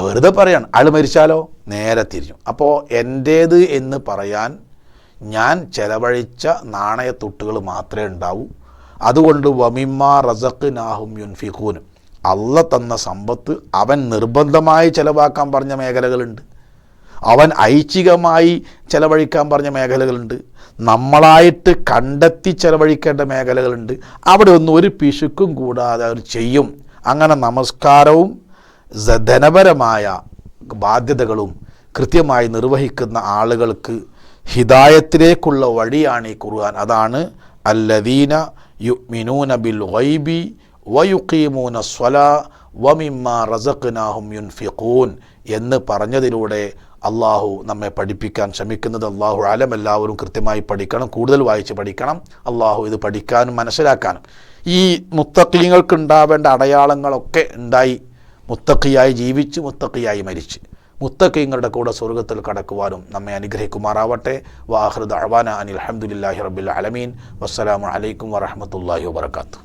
വെറുതെ പറയാണ്. ആൾ മരിച്ചാലോ നേരെ തിരിഞ്ഞു. അപ്പോൾ എൻ്റേത് എന്ന് പറയാൻ ഞാൻ ചെലവഴിച്ച നാണയത്തുട്ടുകൾ മാത്രമേ ഉണ്ടാവൂ. അതുകൊണ്ട് വമിമ്മാ റസഖ്നാഹും യുൻഫിഖൂൻ, അള്ള തന്ന സമ്പത്ത് അവൻ നിർബന്ധമായി ചെലവാക്കാൻ പറഞ്ഞ മേഖലകളുണ്ട്, അവൻ ഐച്ഛികമായി ചെലവഴിക്കാൻ പറഞ്ഞ മേഖലകളുണ്ട്, നമ്മളായിട്ട് കണ്ടെത്തി ചെലവഴിക്കേണ്ട മേഖലകളുണ്ട്. അവിടെ ഒന്നും ഒരു പിശുക്കും കൂടാതെ അവർ ചെയ്യും. അങ്ങനെ നമസ്കാരവും ധനപരമായ ബാധ്യതകളും കൃത്യമായി നിർവഹിക്കുന്ന ആളുകൾക്ക് ഹിദായത്തിലേക്കുള്ള വഴിയാണ് ഈ ഖുർആൻ. അതാണ് അല്ലദീന യുഅ്മിനൂന ബിൽ ഗൈബി വയുഖീമൂന സ്വലാ വമിമ്മാ റസഖ്നാഹും യുൻഫിഖൂൻ എന്ന് പറഞ്ഞതിലൂടെ അള്ളാഹു നമ്മെ പഠിപ്പിക്കാൻ ശ്രമിക്കുന്നത്. അള്ളാഹു ആലം. എല്ലാവരും കൃത്യമായി പഠിക്കണം, കൂടുതൽ വായിച്ച് പഠിക്കണം. അള്ളാഹു ഇത് പഠിക്കാനും മനസ്സിലാക്കാനും. ഈ മുത്തഖീങ്ങൾക്ക് ഉണ്ടാവേണ്ട അടയാളങ്ങളൊക്കെ ഉണ്ടായി, മുത്തഖിയായി ജീവിച്ച് മുത്തഖിയായി മരിച്ച് മുത്തഖീങ്ങളുടെ കൂടെ സ്വർഗത്തിൽ കടക്കുവാനും നമ്മെ അനുഗ്രഹിക്കുമാറാവട്ടെ. വാഹിറു ദഅ്വാനാ അനിൽ ഹംദുലില്ലാഹി റബ്ബിൽ ആലമീൻ. വസ്സലാമു അലൈക്കും വറഹ്മത്തുള്ളാഹി വബറകാതുഹു.